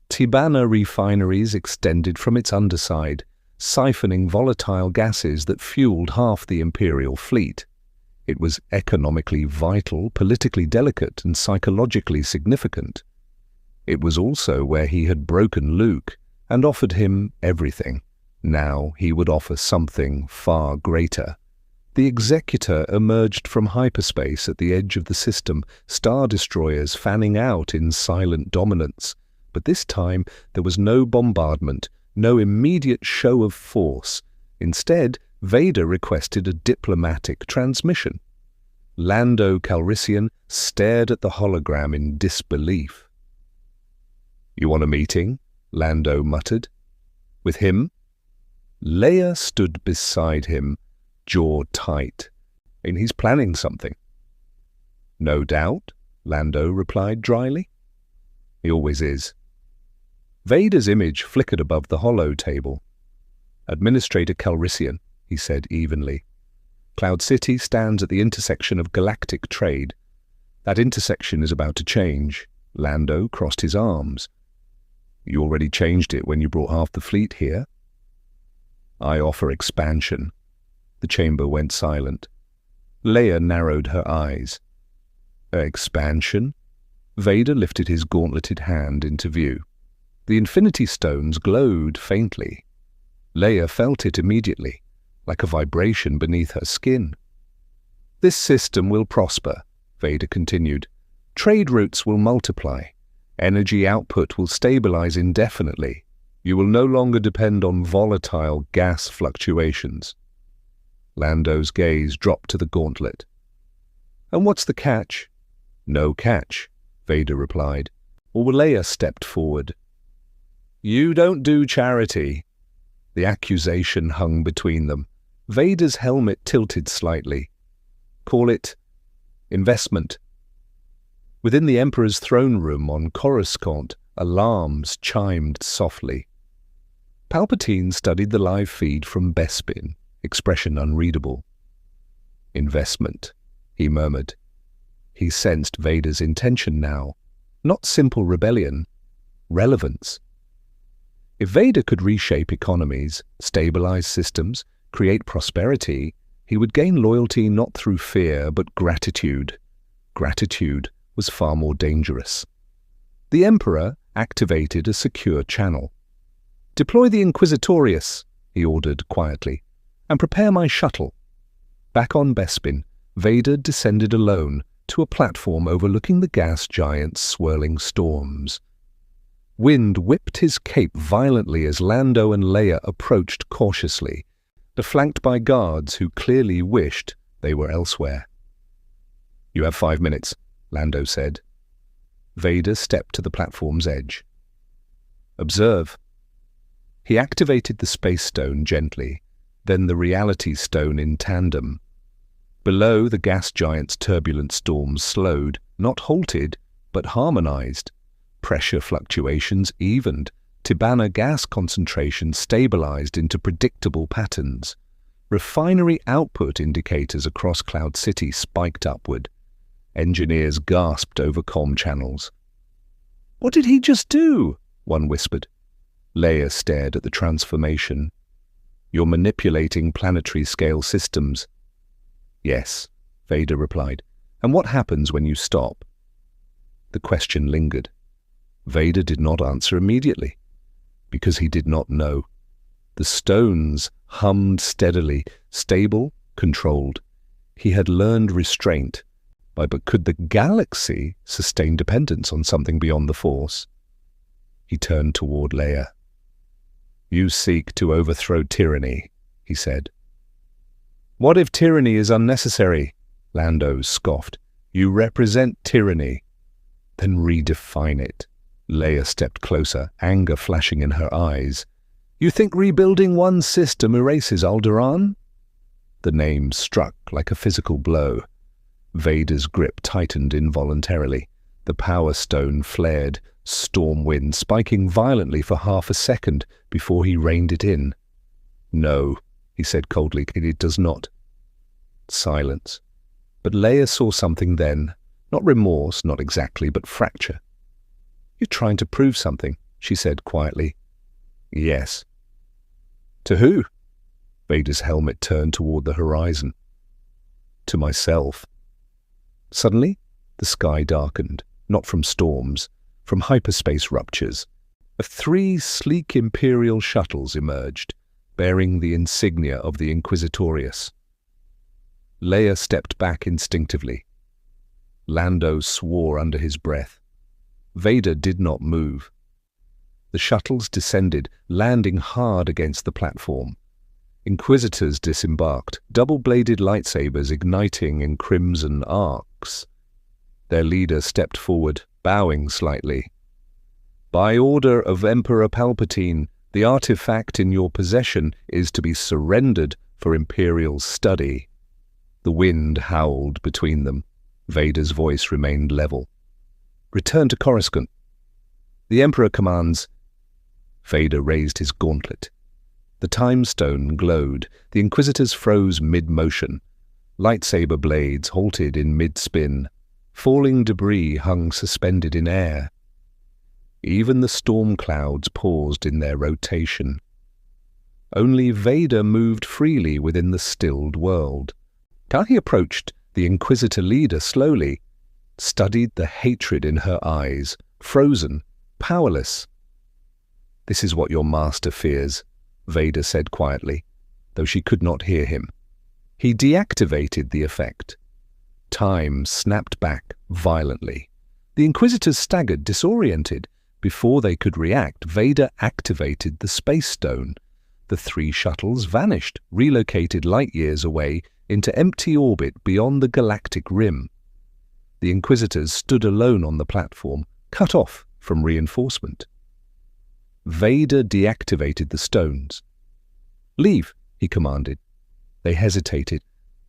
Tibana refineries extended from its underside, siphoning volatile gases that fueled half the Imperial fleet. It was economically vital, politically delicate, and psychologically significant. It was also where he had broken Luke and offered him everything. Now he would offer something far greater. The Executor emerged from hyperspace at the edge of the system, star destroyers fanning out in silent dominance. But this time there was no bombardment, no immediate show of force. Instead, Vader requested a diplomatic transmission. Lando Calrissian stared at the hologram in disbelief. "You want a meeting?" Lando muttered. "With him?" Leia stood beside him, jaw tight. "And he's planning something." "No doubt," Lando replied dryly. "He always is." Vader's image flickered above the holo table. "Administrator Calrissian," he said evenly. "Cloud City stands at the intersection of galactic trade. That intersection is about to change." Lando crossed his arms. "You already changed it when you brought half the fleet here." "I offer expansion." The chamber went silent. Leia narrowed her eyes. "Expansion?" Vader lifted his gauntleted hand into view. The Infinity Stones glowed faintly. Leia felt it immediately, like a vibration beneath her skin. "This system will prosper," Vader continued. "Trade routes will multiply. Energy output will stabilize indefinitely. You will no longer depend on volatile gas fluctuations." Lando's gaze dropped to the gauntlet. "And what's the catch?" "No catch," Vader replied. Leia stepped forward. "You don't do charity." The accusation hung between them. Vader's helmet tilted slightly. "Call it investment." Within the Emperor's throne room on Coruscant, alarms chimed softly. Palpatine studied the live feed from Bespin, expression unreadable. "Investment," he murmured. He sensed Vader's intention now. Not simple rebellion, relevance. If Vader could reshape economies, stabilize systems, create prosperity, he would gain loyalty not through fear but gratitude. Gratitude was far more dangerous. The Emperor activated a secure channel. "Deploy the Inquisitorius," he ordered quietly, "and prepare my shuttle." Back on Bespin, Vader descended alone to a platform overlooking the gas giant's swirling storms. Wind whipped his cape violently as Lando and Leia approached cautiously. flanked by guards who clearly wished they were elsewhere. "You have 5 minutes," Lando said. Vader stepped to the platform's edge. "Observe." He activated the space stone gently, then the reality stone in tandem. Below, the gas giant's turbulent storms slowed, not halted, but harmonized. Pressure fluctuations evened. Tibanna gas concentration stabilized into predictable patterns. Refinery output indicators across Cloud City spiked upward. Engineers gasped over comm channels. "What did he just do?" one whispered. Leia stared at the transformation. "You're manipulating planetary-scale systems." "Yes," Vader replied. "And what happens when you stop?" The question lingered. Vader did not answer immediately, because he did not know. The stones hummed steadily, stable, controlled. He had learned restraint. But could the galaxy sustain dependence on something beyond the Force? He turned toward Leia. "You seek to overthrow tyranny," he said. "What if tyranny is unnecessary?" Lando scoffed. "You represent tyranny." "Then redefine it." Leia stepped closer, anger flashing in her eyes. "You think rebuilding one system erases Alderaan?" The name struck like a physical blow. Vader's grip tightened involuntarily. The Power Stone flared, storm wind spiking violently for half a second before he reined it in. "No," he said coldly, "it does not." Silence. But Leia saw something then. Not remorse, not exactly, but fracture. "You're trying to prove something," she said quietly. "Yes." "To who?" Vader's helmet turned toward the horizon. "To myself." Suddenly, the sky darkened, not from storms, from hyperspace ruptures. 3 sleek Imperial shuttles emerged, bearing the insignia of the Inquisitorius. Leia stepped back instinctively. Lando swore under his breath. Vader did not move. The shuttles descended, landing hard against the platform. Inquisitors disembarked, double-bladed lightsabers igniting in crimson arcs. Their leader stepped forward, bowing slightly. "By order of Emperor Palpatine, the artifact in your possession is to be surrendered for Imperial study." The wind howled between them. Vader's voice remained level. "Return to Coruscant." "The Emperor commands." Vader raised his gauntlet. The Time Stone glowed. The Inquisitors froze mid-motion. Lightsaber blades halted in mid-spin. Falling debris hung suspended in air. Even the storm clouds paused in their rotation. Only Vader moved freely within the stilled world. He approached the Inquisitor leader slowly, studied the hatred in her eyes, frozen, powerless. "This is what your master fears," Vader said quietly, though she could not hear him. He deactivated the effect. Time snapped back violently. The Inquisitors staggered, disoriented. Before they could react, Vader activated the Space Stone. The 3 shuttles vanished, relocated light-years away into empty orbit beyond the galactic rim. The Inquisitors stood alone on the platform, cut off from reinforcement. Vader deactivated the stones. "Leave," he commanded. They hesitated,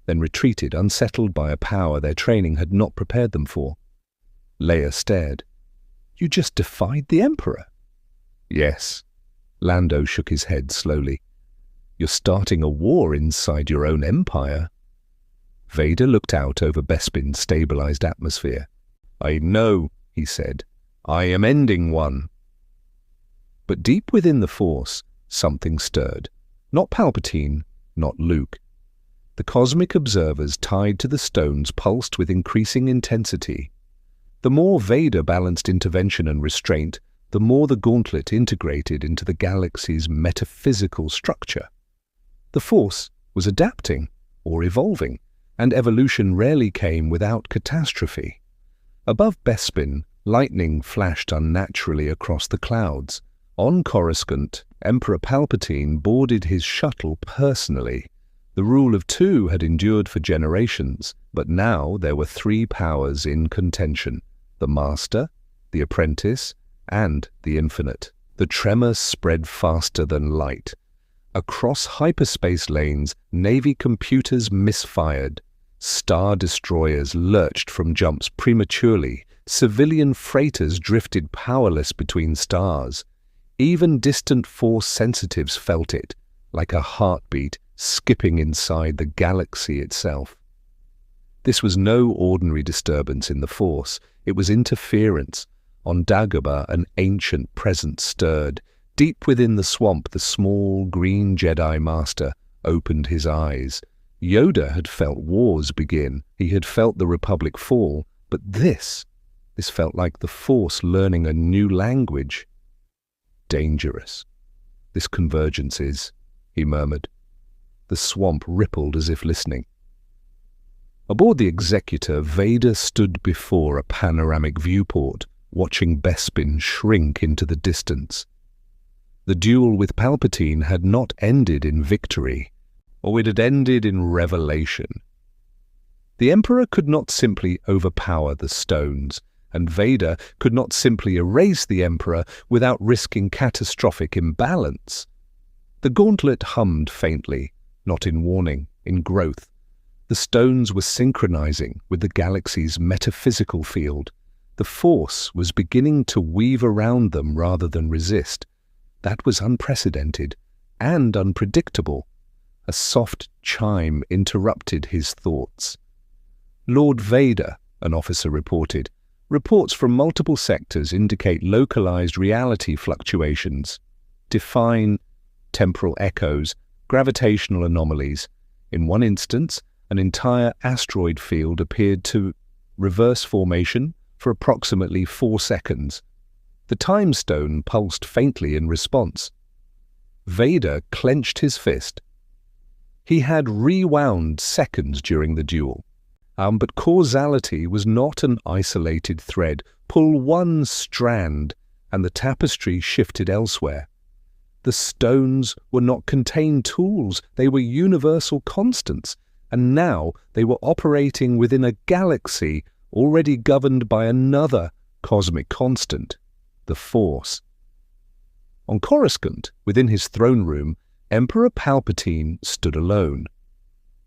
then retreated, unsettled by a power their training had not prepared them for. Leia stared. "You just defied the Emperor." "Yes." Lando shook his head slowly. "You're starting a war inside your own empire." Vader looked out over Bespin's stabilized atmosphere. "I know," he said. "I am ending one." But deep within the Force, something stirred. Not Palpatine, not Luke. The cosmic observers tied to the stones pulsed with increasing intensity. The more Vader balanced intervention and restraint, the more the gauntlet integrated into the galaxy's metaphysical structure. The Force was adapting or evolving, and evolution rarely came without catastrophe. Above Bespin, lightning flashed unnaturally across the clouds. On Coruscant, Emperor Palpatine boarded his shuttle personally. The rule of two had endured for generations, but now there were three powers in contention: the Master, the Apprentice, and the Infinite. The tremor spread faster than light. Across hyperspace lanes, Navy computers misfired. Star destroyers lurched from jumps prematurely. Civilian freighters drifted powerless between stars. Even distant Force sensitives felt it, like a heartbeat skipping inside the galaxy itself. This was no ordinary disturbance in the Force. It was interference. On Dagobah, an ancient presence stirred. Deep within the swamp, the small green Jedi Master opened his eyes. Yoda had felt wars begin. He had felt the Republic fall. But this felt like the Force learning a new language. Dangerous. This convergence is, he murmured. The swamp rippled as if listening. Aboard the Executor, Vader stood before a panoramic viewport, watching Bespin shrink into the distance. The duel with Palpatine had not ended in victory, or it had ended in revelation. The Emperor could not simply overpower the stones, and Vader could not simply erase the Emperor without risking catastrophic imbalance. The gauntlet hummed faintly, not in warning, in growth. The stones were synchronizing with the galaxy's metaphysical field. The Force was beginning to weave around them rather than resist. That was unprecedented and unpredictable. A soft chime interrupted his thoughts. "Lord Vader," an officer reported. "Reports from multiple sectors indicate localized reality fluctuations. Define temporal echoes, gravitational anomalies. In one instance, an entire asteroid field appeared to reverse formation for approximately 4 seconds. The time stone pulsed faintly in response." Vader clenched his fist. He had rewound seconds during the duel. But causality was not an isolated thread. Pull one strand, and the tapestry shifted elsewhere. The stones were not contained tools. They were universal constants. And now they were operating within a galaxy already governed by another cosmic constant, the Force. On Coruscant, within his throne room, Emperor Palpatine stood alone.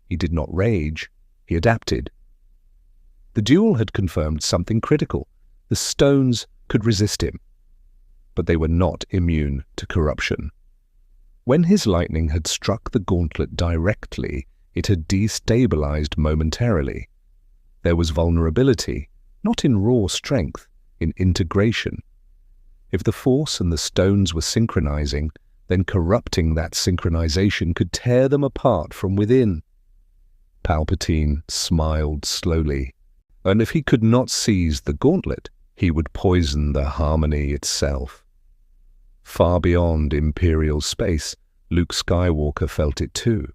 He did not rage. He adapted. The duel had confirmed something critical. The stones could resist him, but they were not immune to corruption. When his lightning had struck the gauntlet directly, it had destabilized momentarily. There was vulnerability, not in raw strength, in integration. If the Force and the stones were synchronizing, then corrupting that synchronization could tear them apart from within. Palpatine smiled slowly, and if he could not seize the gauntlet, he would poison the harmony itself. Far beyond Imperial space, Luke Skywalker felt it too.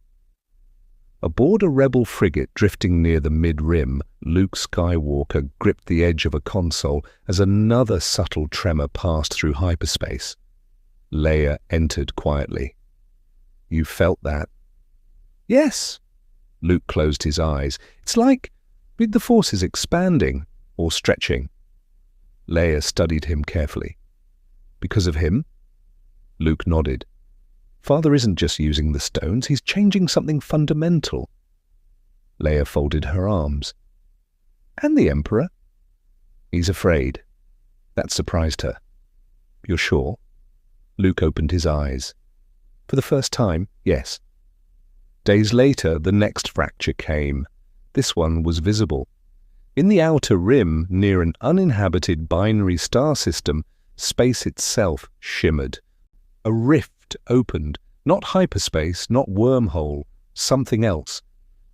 Aboard a rebel frigate drifting near the mid-rim, Luke Skywalker gripped the edge of a console as another subtle tremor passed through hyperspace. Leia entered quietly. "You felt that?" "Yes." Luke closed his eyes. "It's like the Force is expanding or stretching." Leia studied him carefully. "Because of him?" Luke nodded. "Father isn't just using the stones, he's changing something fundamental." Leia folded her arms. "And the Emperor?" "He's afraid." That surprised her. "You're sure?" Luke opened his eyes. "For the first time, yes." Days later, the next fracture came. This one was visible. In the outer rim, near an uninhabited binary star system, space itself shimmered. A rift opened, not hyperspace, not wormhole, something else.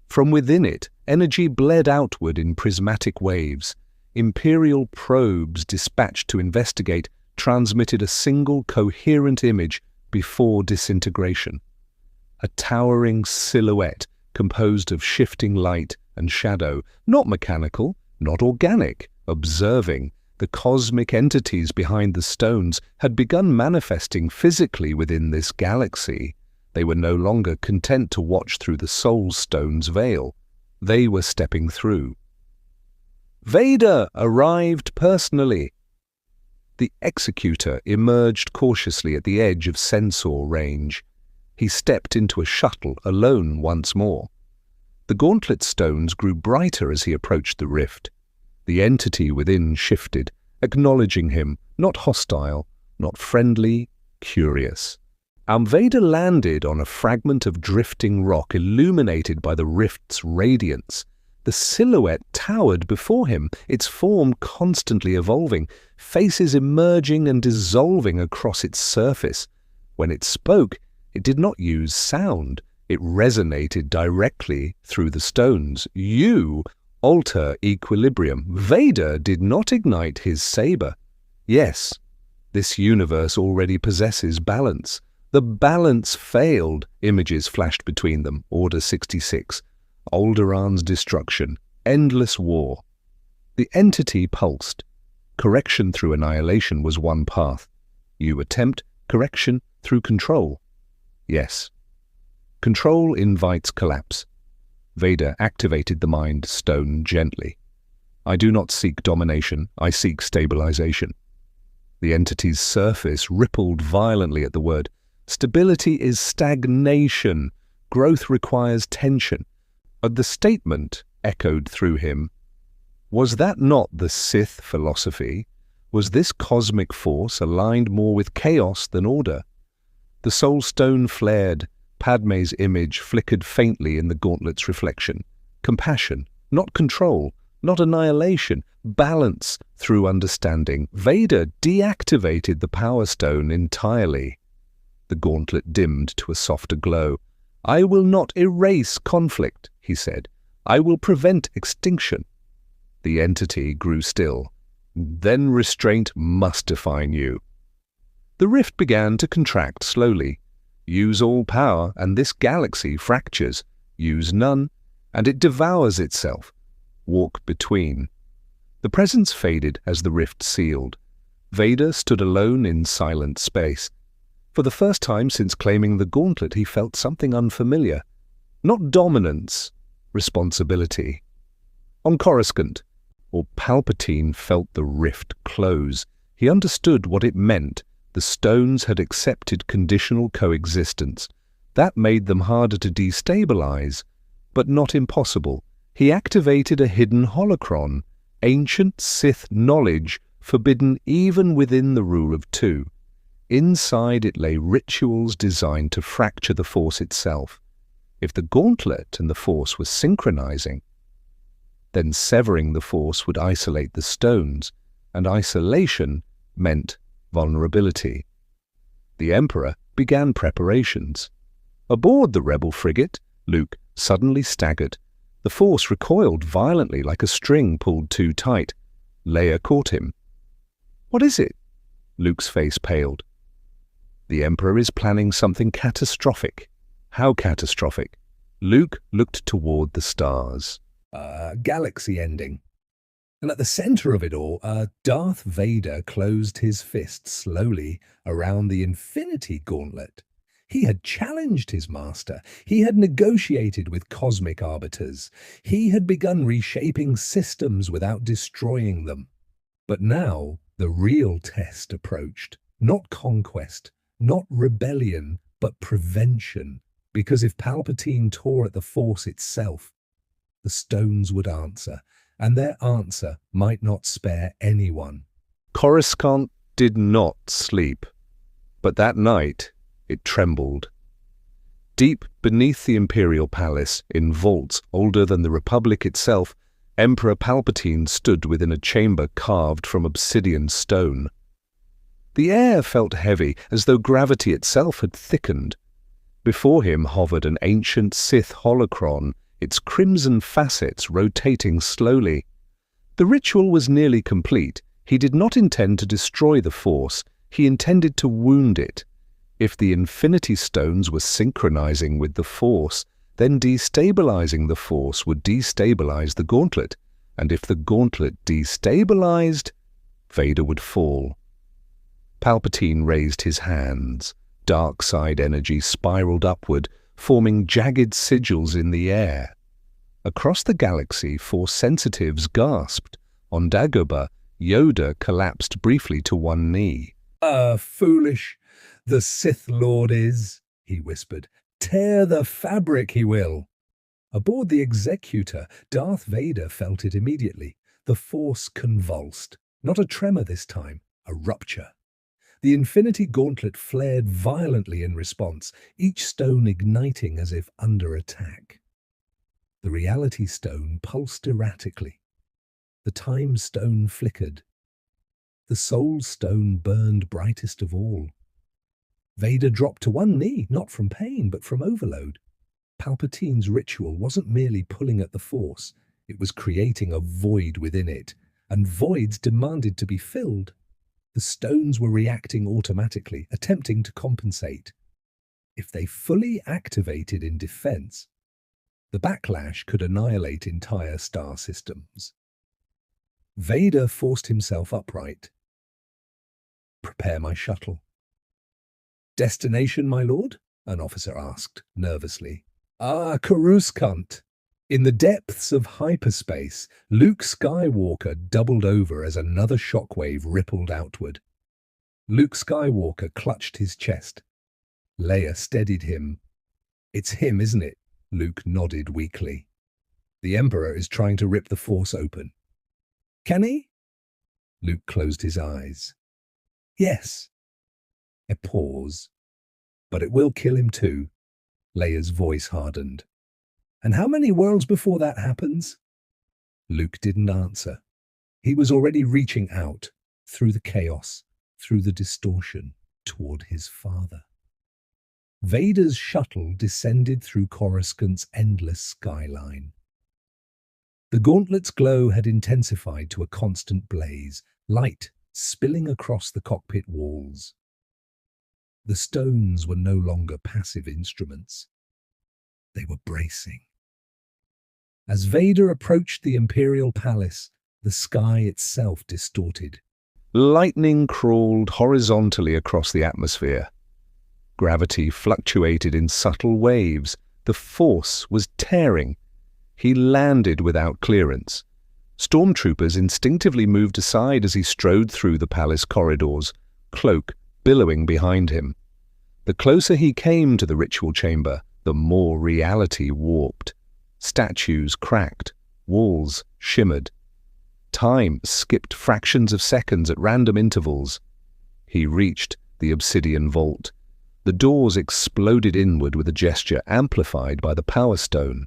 From within it, energy bled outward in prismatic waves. Imperial probes dispatched to investigate transmitted a single coherent image before disintegration. A towering silhouette composed of shifting light and shadow, not mechanical, not organic, observing. The cosmic entities behind the stones had begun manifesting physically within this galaxy. They were no longer content to watch through the Soul Stone's veil. They were stepping through. Vader arrived personally. The executor emerged cautiously at the edge of sensor range. He stepped into a shuttle alone once more. The gauntlet stones grew brighter as he approached the rift. The entity within shifted, acknowledging him, not hostile, not friendly, curious. Vader landed on a fragment of drifting rock illuminated by the rift's radiance. The silhouette towered before him, its form constantly evolving, faces emerging and dissolving across its surface. When it spoke, it did not use sound. It resonated directly through the stones. You alter equilibrium. Vader did not ignite his saber. Yes, this universe already possesses balance. The balance failed. Images flashed between them. Order 66. Alderaan's destruction. Endless war. The entity pulsed. Correction through annihilation was one path. You attempt correction through control. Yes. Control invites collapse. Vader activated the Mind Stone gently. I do not seek domination, I seek stabilization. The entity's surface rippled violently at the word. Stability is stagnation. Growth requires tension. The statement echoed through him. Was that not the Sith philosophy? Was this cosmic force aligned more with chaos than order? The Soul Stone flared. Padme's image flickered faintly in the gauntlet's reflection. Compassion, not control, not annihilation, balance through understanding. Vader deactivated the Power Stone entirely. The gauntlet dimmed to a softer glow. I will not erase conflict, he said. I will prevent extinction. The entity grew still. Then restraint must define you. The rift began to contract slowly. Use all power, and this galaxy fractures. Use none, and it devours itself. Walk between. The presence faded as the rift sealed. Vader stood alone in silent space. For the first time since claiming the gauntlet, he felt something unfamiliar. Not dominance, responsibility. On Coruscant, or Palpatine felt the rift close. He understood what it meant. The stones had accepted conditional coexistence. That made them harder to destabilize, but not impossible. He activated a hidden holocron, ancient Sith knowledge forbidden even within the rule of two. Inside it lay rituals designed to fracture the Force itself. If the gauntlet and the Force were synchronizing, then severing the Force would isolate the stones, and isolation meant vulnerability. The Emperor began preparations. Aboard the rebel frigate, Luke suddenly staggered. The Force recoiled violently like a string pulled too tight. Leia caught him. What is it? Luke's face paled. The Emperor is planning something catastrophic. How catastrophic? Luke looked toward the stars. Galaxy ending. And at the center of it all, Darth Vader closed his fist slowly around the Infinity Gauntlet. He had challenged his master. He had negotiated with cosmic arbiters. He had begun reshaping systems without destroying them. But now the real test approached. Not conquest, not rebellion, but prevention. Because if Palpatine tore at the Force itself, the stones would answer. And their answer might not spare anyone. Coruscant did not sleep, but that night it trembled. Deep beneath the Imperial Palace, in vaults older than the Republic itself, Emperor Palpatine stood within a chamber carved from obsidian stone. The air felt heavy, as though gravity itself had thickened. Before him hovered an ancient Sith holocron, its crimson facets rotating slowly. The ritual was nearly complete. He did not intend to destroy the Force. He intended to wound it. If the Infinity Stones were synchronizing with the Force, then destabilizing the Force would destabilize the Gauntlet. And if the Gauntlet destabilized, Vader would fall. Palpatine raised his hands. Dark side energy spiraled upward, forming jagged sigils in the air. Across the galaxy, Force sensitives gasped. On Dagobah, Yoda collapsed briefly to one knee. Foolish the Sith Lord is," he whispered. "Tear the fabric, he will." Aboard the Executor, Darth Vader felt it immediately. The Force convulsed. Not a tremor this time, a rupture. The Infinity Gauntlet flared violently in response, each stone igniting as if under attack. The Reality Stone pulsed erratically. The Time Stone flickered. The Soul Stone burned brightest of all. Vader dropped to one knee, not from pain, but from overload. Palpatine's ritual wasn't merely pulling at the Force, it was creating a void within it, and voids demanded to be filled. The stones were reacting automatically, attempting to compensate. If they fully activated in defense, the backlash could annihilate entire star systems. Vader forced himself upright. "Prepare my shuttle." "Destination, my lord?" an officer asked, nervously. Coruscant." In the depths of hyperspace, Luke Skywalker doubled over as another shockwave rippled outward. Luke Skywalker clutched his chest. Leia steadied him. "It's him, isn't it?" Luke nodded weakly. "The Emperor is trying to rip the Force open." "Can he?" Luke closed his eyes. "Yes." A pause. "But it will kill him too." Leia's voice hardened. "And how many worlds before that happens?" Luke didn't answer. He was already reaching out, through the chaos, through the distortion, toward his father. Vader's shuttle descended through Coruscant's endless skyline. The gauntlet's glow had intensified to a constant blaze, light spilling across the cockpit walls. The stones were no longer passive instruments. They were bracing. As Vader approached the Imperial Palace, the sky itself distorted. Lightning crawled horizontally across the atmosphere. Gravity fluctuated in subtle waves. The Force was tearing. He landed without clearance. Stormtroopers instinctively moved aside as he strode through the palace corridors, cloak billowing behind him. The closer he came to the ritual chamber, the more reality warped. Statues cracked, walls shimmered. Time skipped fractions of seconds at random intervals. He reached the obsidian vault. The doors exploded inward with a gesture amplified by the Power Stone.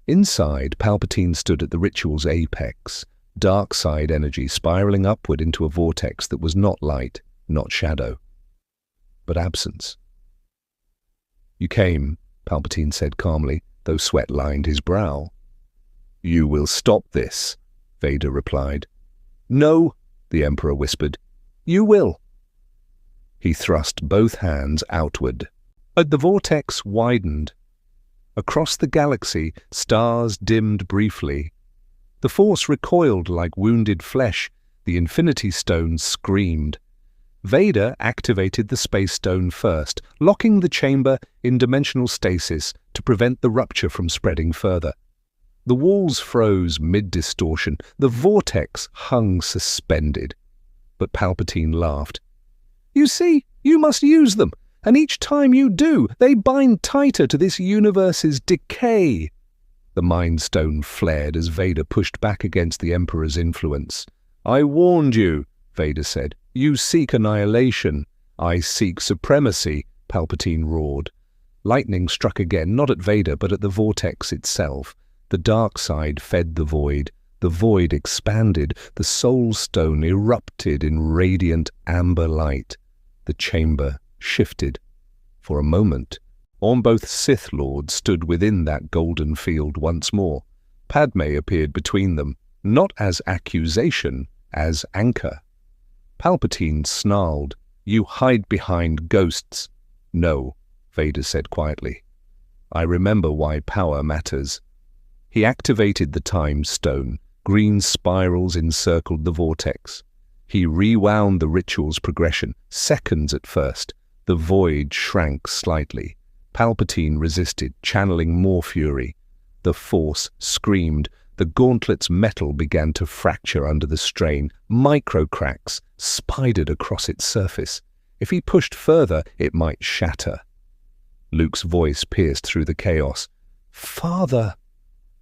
Inside, Palpatine stood at the ritual's apex, dark side energy spiraling upward into a vortex that was not light, not shadow, but absence. "You came," Palpatine said calmly, though sweat lined his brow. "You will stop this," Vader replied. "No," the Emperor whispered. "You will." He thrust both hands outward. The vortex widened. Across the galaxy, stars dimmed briefly. The Force recoiled like wounded flesh. The Infinity Stone screamed. Vader activated the Space Stone first, locking the chamber in dimensional stasis to prevent the rupture from spreading further. The walls froze mid-distortion. The vortex hung suspended. But Palpatine laughed. "You see, you must use them, and each time you do, they bind tighter to this universe's decay." The Mind Stone flared as Vader pushed back against the Emperor's influence. "I warned you," Vader said. "You seek annihilation. I seek supremacy," Palpatine roared. Lightning struck again, not at Vader, but at the vortex itself. The dark side fed the void. The void expanded. The Soul Stone erupted in radiant amber light. The chamber shifted. For a moment, both Sith Lords stood within that golden field once more. Padme appeared between them, not as accusation, as anchor. Palpatine snarled, "You hide behind ghosts." "No," Vader said quietly. "I remember why power matters." He activated the Time Stone. Green spirals encircled the vortex. He rewound the ritual's progression, seconds at first. The void shrank slightly. Palpatine resisted, channeling more fury. The Force screamed. The gauntlet's metal began to fracture under the strain. Micro-cracks spidered across its surface. If he pushed further, it might shatter. Luke's voice pierced through the chaos. "Father!"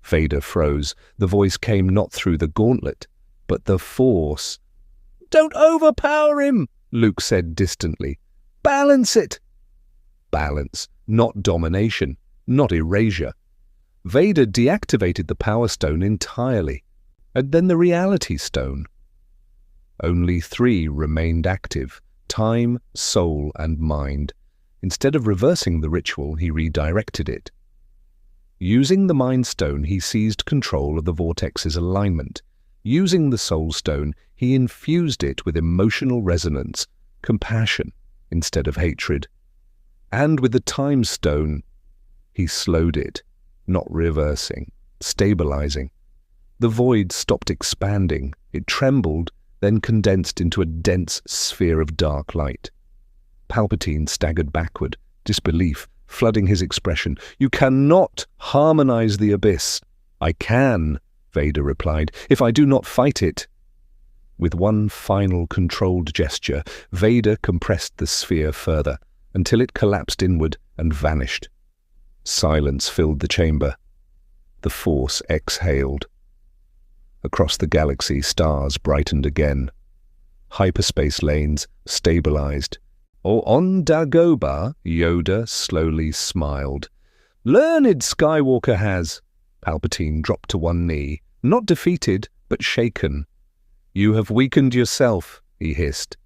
Vader froze. The voice came not through the gauntlet, but the Force. "Don't overpower him," Luke said distantly. "Balance it." Balance, not domination, not erasure. Vader deactivated the Power Stone entirely, and then the Reality Stone. Only 3 remained active: time, soul, and mind. Instead of reversing the ritual, he redirected it. Using the Mind Stone, he seized control of the Vortex's alignment. Using the Soul Stone, he infused it with emotional resonance, compassion instead of hatred. And with the Time Stone, he slowed it, not reversing, stabilizing. The void stopped expanding. It trembled, then condensed into a dense sphere of dark light. Palpatine staggered backward, disbelief flooding his expression. "You cannot harmonize the abyss." "I can," Vader replied, "if I do not fight it." With one final controlled gesture, Vader compressed the sphere further, until it collapsed inward and vanished. Silence filled the chamber. The Force exhaled. Across the galaxy, stars brightened again. Hyperspace lanes stabilized. On Dagobah, Yoda slowly smiled. "Learned Skywalker has." Palpatine dropped to one knee, not defeated, but shaken. "You have weakened yourself," he hissed.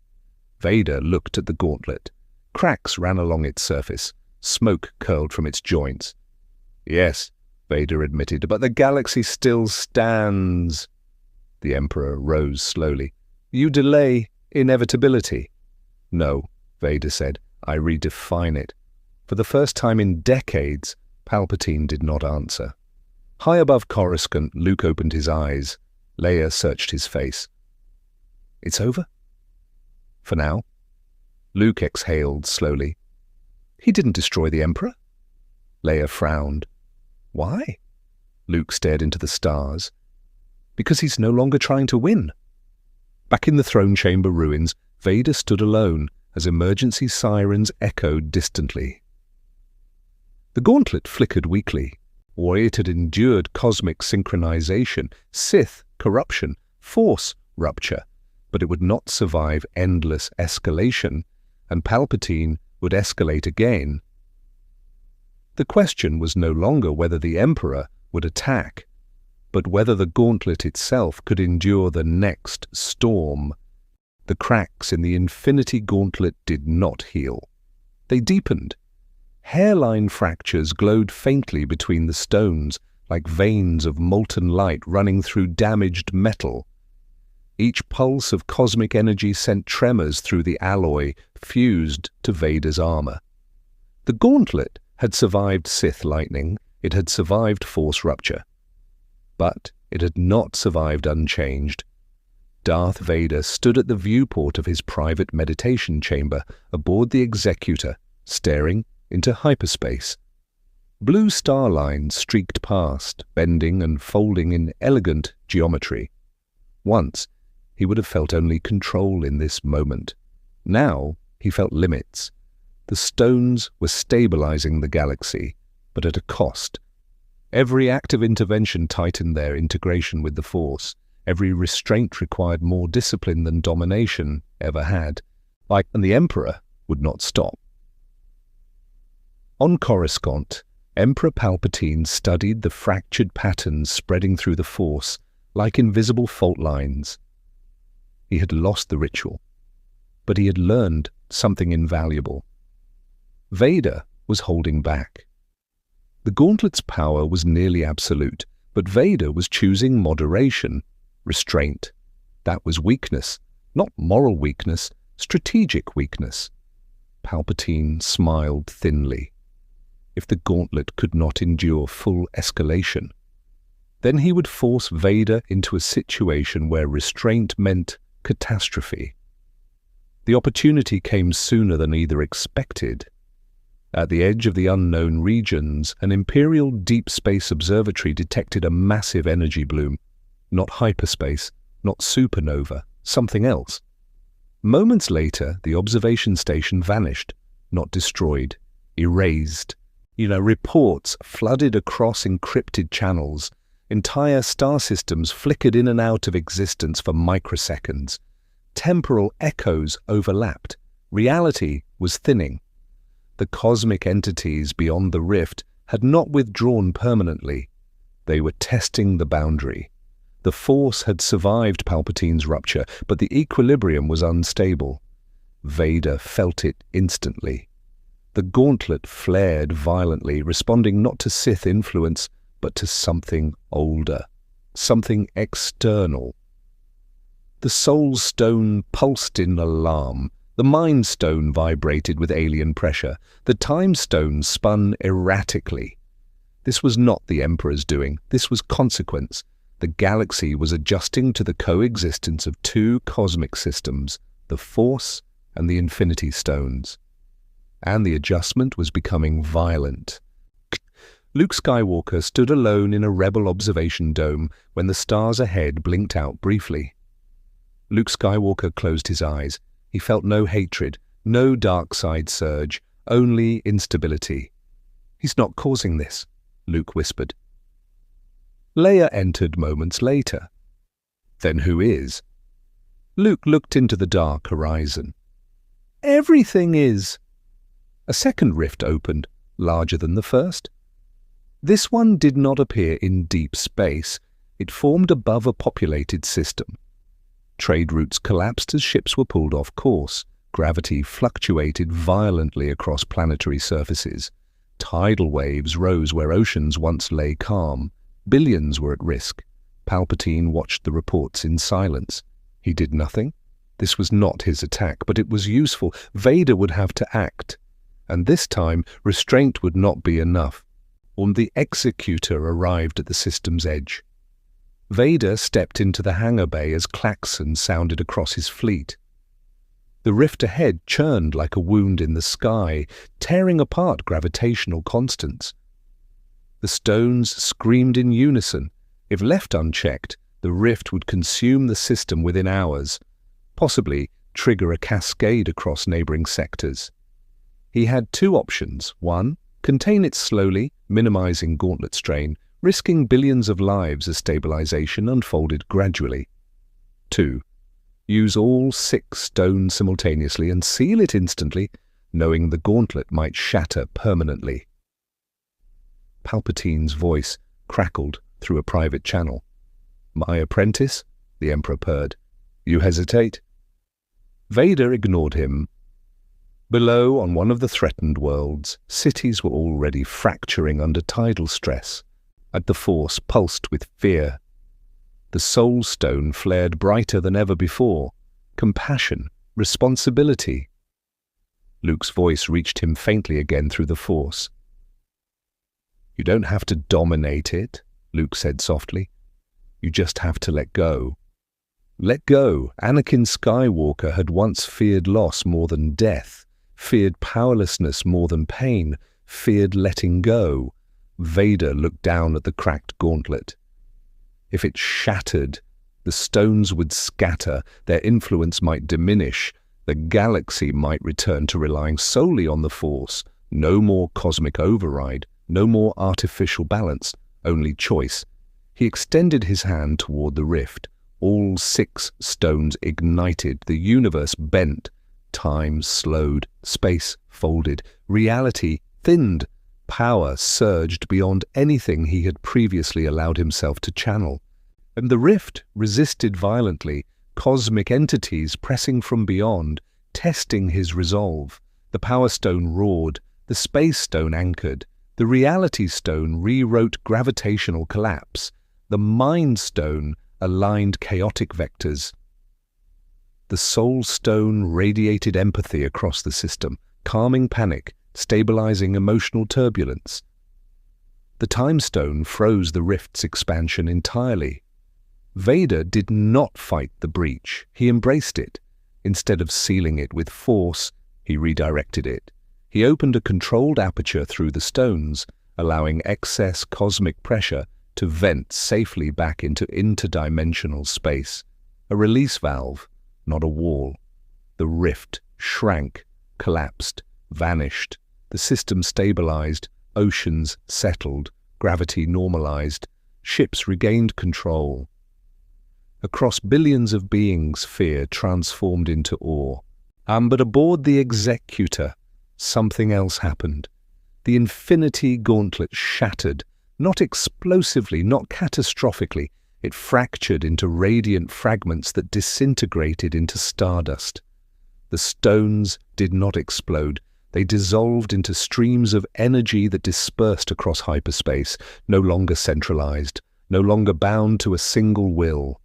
Vader looked at the gauntlet. Cracks ran along its surface. Smoke curled from its joints. "Yes," Vader admitted, "but the galaxy still stands." The Emperor rose slowly. "You delay inevitability." "No," Vader said, "I redefine it." For the first time in decades, Palpatine did not answer. High above Coruscant, Luke opened his eyes. Leia searched his face. "It's over?" "For now." Luke exhaled slowly. "He didn't destroy the Emperor?" Leia frowned. "Why?" Luke stared into the stars. "Because he's no longer trying to win." Back in the throne chamber ruins, Vader stood alone as emergency sirens echoed distantly. The gauntlet flickered weakly, or it had endured cosmic synchronization, Sith corruption, Force rupture, but it would not survive endless escalation, and Palpatine would escalate again. The question was no longer whether the Emperor would attack, but whether the gauntlet itself could endure the next storm. The cracks in the Infinity Gauntlet did not heal. They deepened. Hairline fractures glowed faintly between the stones, like veins of molten light running through damaged metal. Each pulse of cosmic energy sent tremors through the alloy fused to Vader's armor. The gauntlet had survived Sith lightning, it had survived Force rupture. But it had not survived unchanged. Darth Vader stood at the viewport of his private meditation chamber aboard the Executor, staring into hyperspace. Blue star lines streaked past, bending and folding in elegant geometry. Once, he would have felt only control in this moment. Now, he felt limits. The stones were stabilizing the galaxy, but at a cost. Every act of intervention tightened their integration with the Force. Every restraint required more discipline than domination ever had. And the Emperor would not stop. On Coruscant, Emperor Palpatine studied the fractured patterns spreading through the Force like invisible fault lines. He had lost the ritual, but he had learned something invaluable. Vader was holding back. The gauntlet's power was nearly absolute, but Vader was choosing moderation, restraint. That was weakness, not moral weakness, strategic weakness. Palpatine smiled thinly. If the gauntlet could not endure full escalation, then he would force Vader into a situation where restraint meant catastrophe. The opportunity came sooner than either expected. At the edge of the unknown regions, an Imperial Deep Space Observatory detected a massive energy bloom. Not hyperspace, not supernova, something else. Moments later, the observation station vanished, not destroyed, erased. Reports flooded across encrypted channels. Entire star systems flickered in and out of existence for microseconds. Temporal echoes overlapped. Reality was thinning. The cosmic entities beyond the rift had not withdrawn permanently. They were testing the boundary. The Force had survived Palpatine's rupture, but the equilibrium was unstable. Vader felt it instantly. The gauntlet flared violently, responding not to Sith influence, but to something older, something external. The Soul Stone pulsed in alarm. The Mind Stone vibrated with alien pressure. The Time Stone spun erratically. This was not the Emperor's doing. This was consequence. The galaxy was adjusting to the coexistence of two cosmic systems, the Force and the Infinity Stones. And the adjustment was becoming violent. Luke Skywalker stood alone in a rebel observation dome when the stars ahead blinked out briefly. Luke Skywalker closed his eyes. He felt no hatred, no dark side surge, only instability. "He's not causing this," Luke whispered. Leia entered moments later. "Then who is?" Luke looked into the dark horizon. "Everything is." A second rift opened, larger than the first. This one did not appear in deep space. It formed above a populated system. Trade routes collapsed as ships were pulled off course. Gravity fluctuated violently across planetary surfaces. Tidal waves rose where oceans once lay calm. Billions were at risk. Palpatine watched the reports in silence. He did nothing. This was not his attack, but it was useful. Vader would have to act. And this time, restraint would not be enough. The executor arrived at the system's edge. Vader stepped into the hangar bay as klaxons sounded across his fleet. The rift ahead churned like a wound in the sky, tearing apart gravitational constants. The stones screamed in unison. If left unchecked, the rift would consume the system within hours, possibly trigger a cascade across neighboring sectors. He had two options. One, contain it slowly, minimizing gauntlet strain, risking billions of lives as stabilization unfolded gradually. 2. Use all 6 stones simultaneously and seal it instantly, knowing the gauntlet might shatter permanently. Palpatine's voice crackled through a private channel. "My apprentice?" the Emperor purred. "You hesitate?" Vader ignored him. Below, on one of the threatened worlds, cities were already fracturing under tidal stress. At the Force pulsed with fear. The Soul Stone flared brighter than ever before. Compassion, responsibility. Luke's voice reached him faintly again through the Force. "You don't have to dominate it," Luke said softly. "You just have to let go." Let go. Anakin Skywalker had once feared loss more than death, feared powerlessness more than pain, feared letting go. Vader looked down at the cracked gauntlet. If it shattered, the stones would scatter, their influence might diminish, the galaxy might return to relying solely on the Force. No more cosmic override, no more artificial balance, only choice. He extended his hand toward the rift. All 6 stones ignited, the universe bent. Time slowed, space folded, reality thinned. Power surged beyond anything he had previously allowed himself to channel. And the rift resisted violently, cosmic entities pressing from beyond, testing his resolve. The Power Stone roared, the Space Stone anchored, the Reality Stone rewrote gravitational collapse, the Mind Stone aligned chaotic vectors. The Soul Stone radiated empathy across the system, calming panic, stabilizing emotional turbulence. The Time Stone froze the rift's expansion entirely. Vader did not fight the breach. He embraced it. Instead of sealing it with force, he redirected it. He opened a controlled aperture through the stones, allowing excess cosmic pressure to vent safely back into interdimensional space. A release valve, not a wall. The rift shrank, collapsed, vanished. The system stabilized, oceans settled, gravity normalized, ships regained control. Across billions of beings, fear transformed into awe. But aboard the Executor, something else happened. The Infinity Gauntlet shattered, not explosively, not catastrophically. It fractured into radiant fragments that disintegrated into stardust. The stones did not explode. They dissolved into streams of energy that dispersed across hyperspace, no longer centralized, no longer bound to a single will.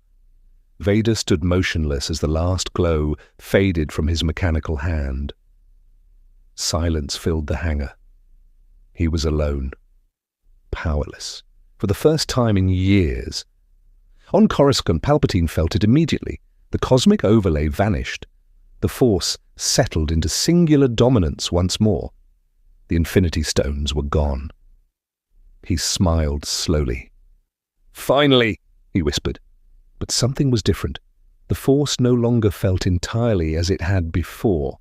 Vader stood motionless as the last glow faded from his mechanical hand. Silence filled the hangar. He was alone, powerless, for the first time in years. On Coruscant, Palpatine felt it immediately. The cosmic overlay vanished. The Force settled into singular dominance once more. The Infinity Stones were gone. He smiled slowly. "Finally," he whispered. But something was different. The Force no longer felt entirely as it had before.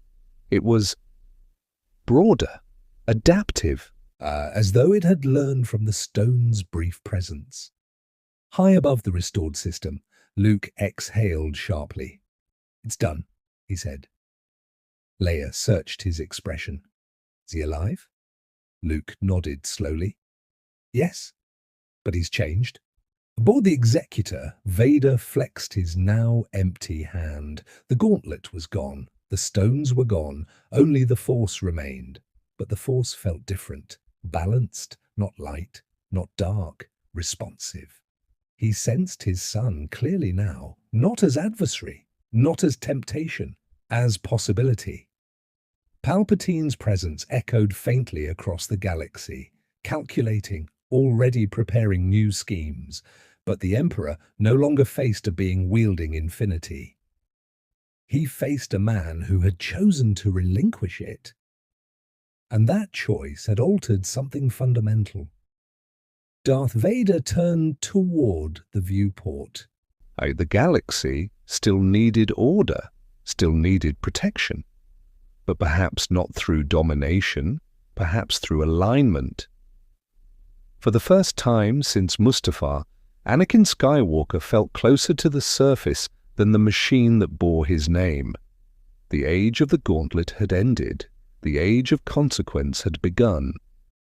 It was broader, adaptive. As though it had learned from the stone's brief presence. High above the restored system, Luke exhaled sharply. "It's done," he said. Leia searched his expression. "Is he alive?" Luke nodded slowly. "Yes, but he's changed." Aboard the Executor, Vader flexed his now empty hand. The gauntlet was gone. The stones were gone. Only the Force remained. But the Force felt different. Balanced, not light, not dark, responsive. He sensed his son clearly now, not as adversary, not as temptation, as possibility. Palpatine's presence echoed faintly across the galaxy, calculating, already preparing new schemes, but the Emperor no longer faced a being wielding infinity. He faced a man who had chosen to relinquish it. And that choice had altered something fundamental. Darth Vader turned toward the viewport. The galaxy still needed order, still needed protection. But perhaps not through domination, perhaps through alignment. For the first time since Mustafar, Anakin Skywalker felt closer to the surface than the machine that bore his name. The age of the Gauntlet had ended. The age of consequence had begun.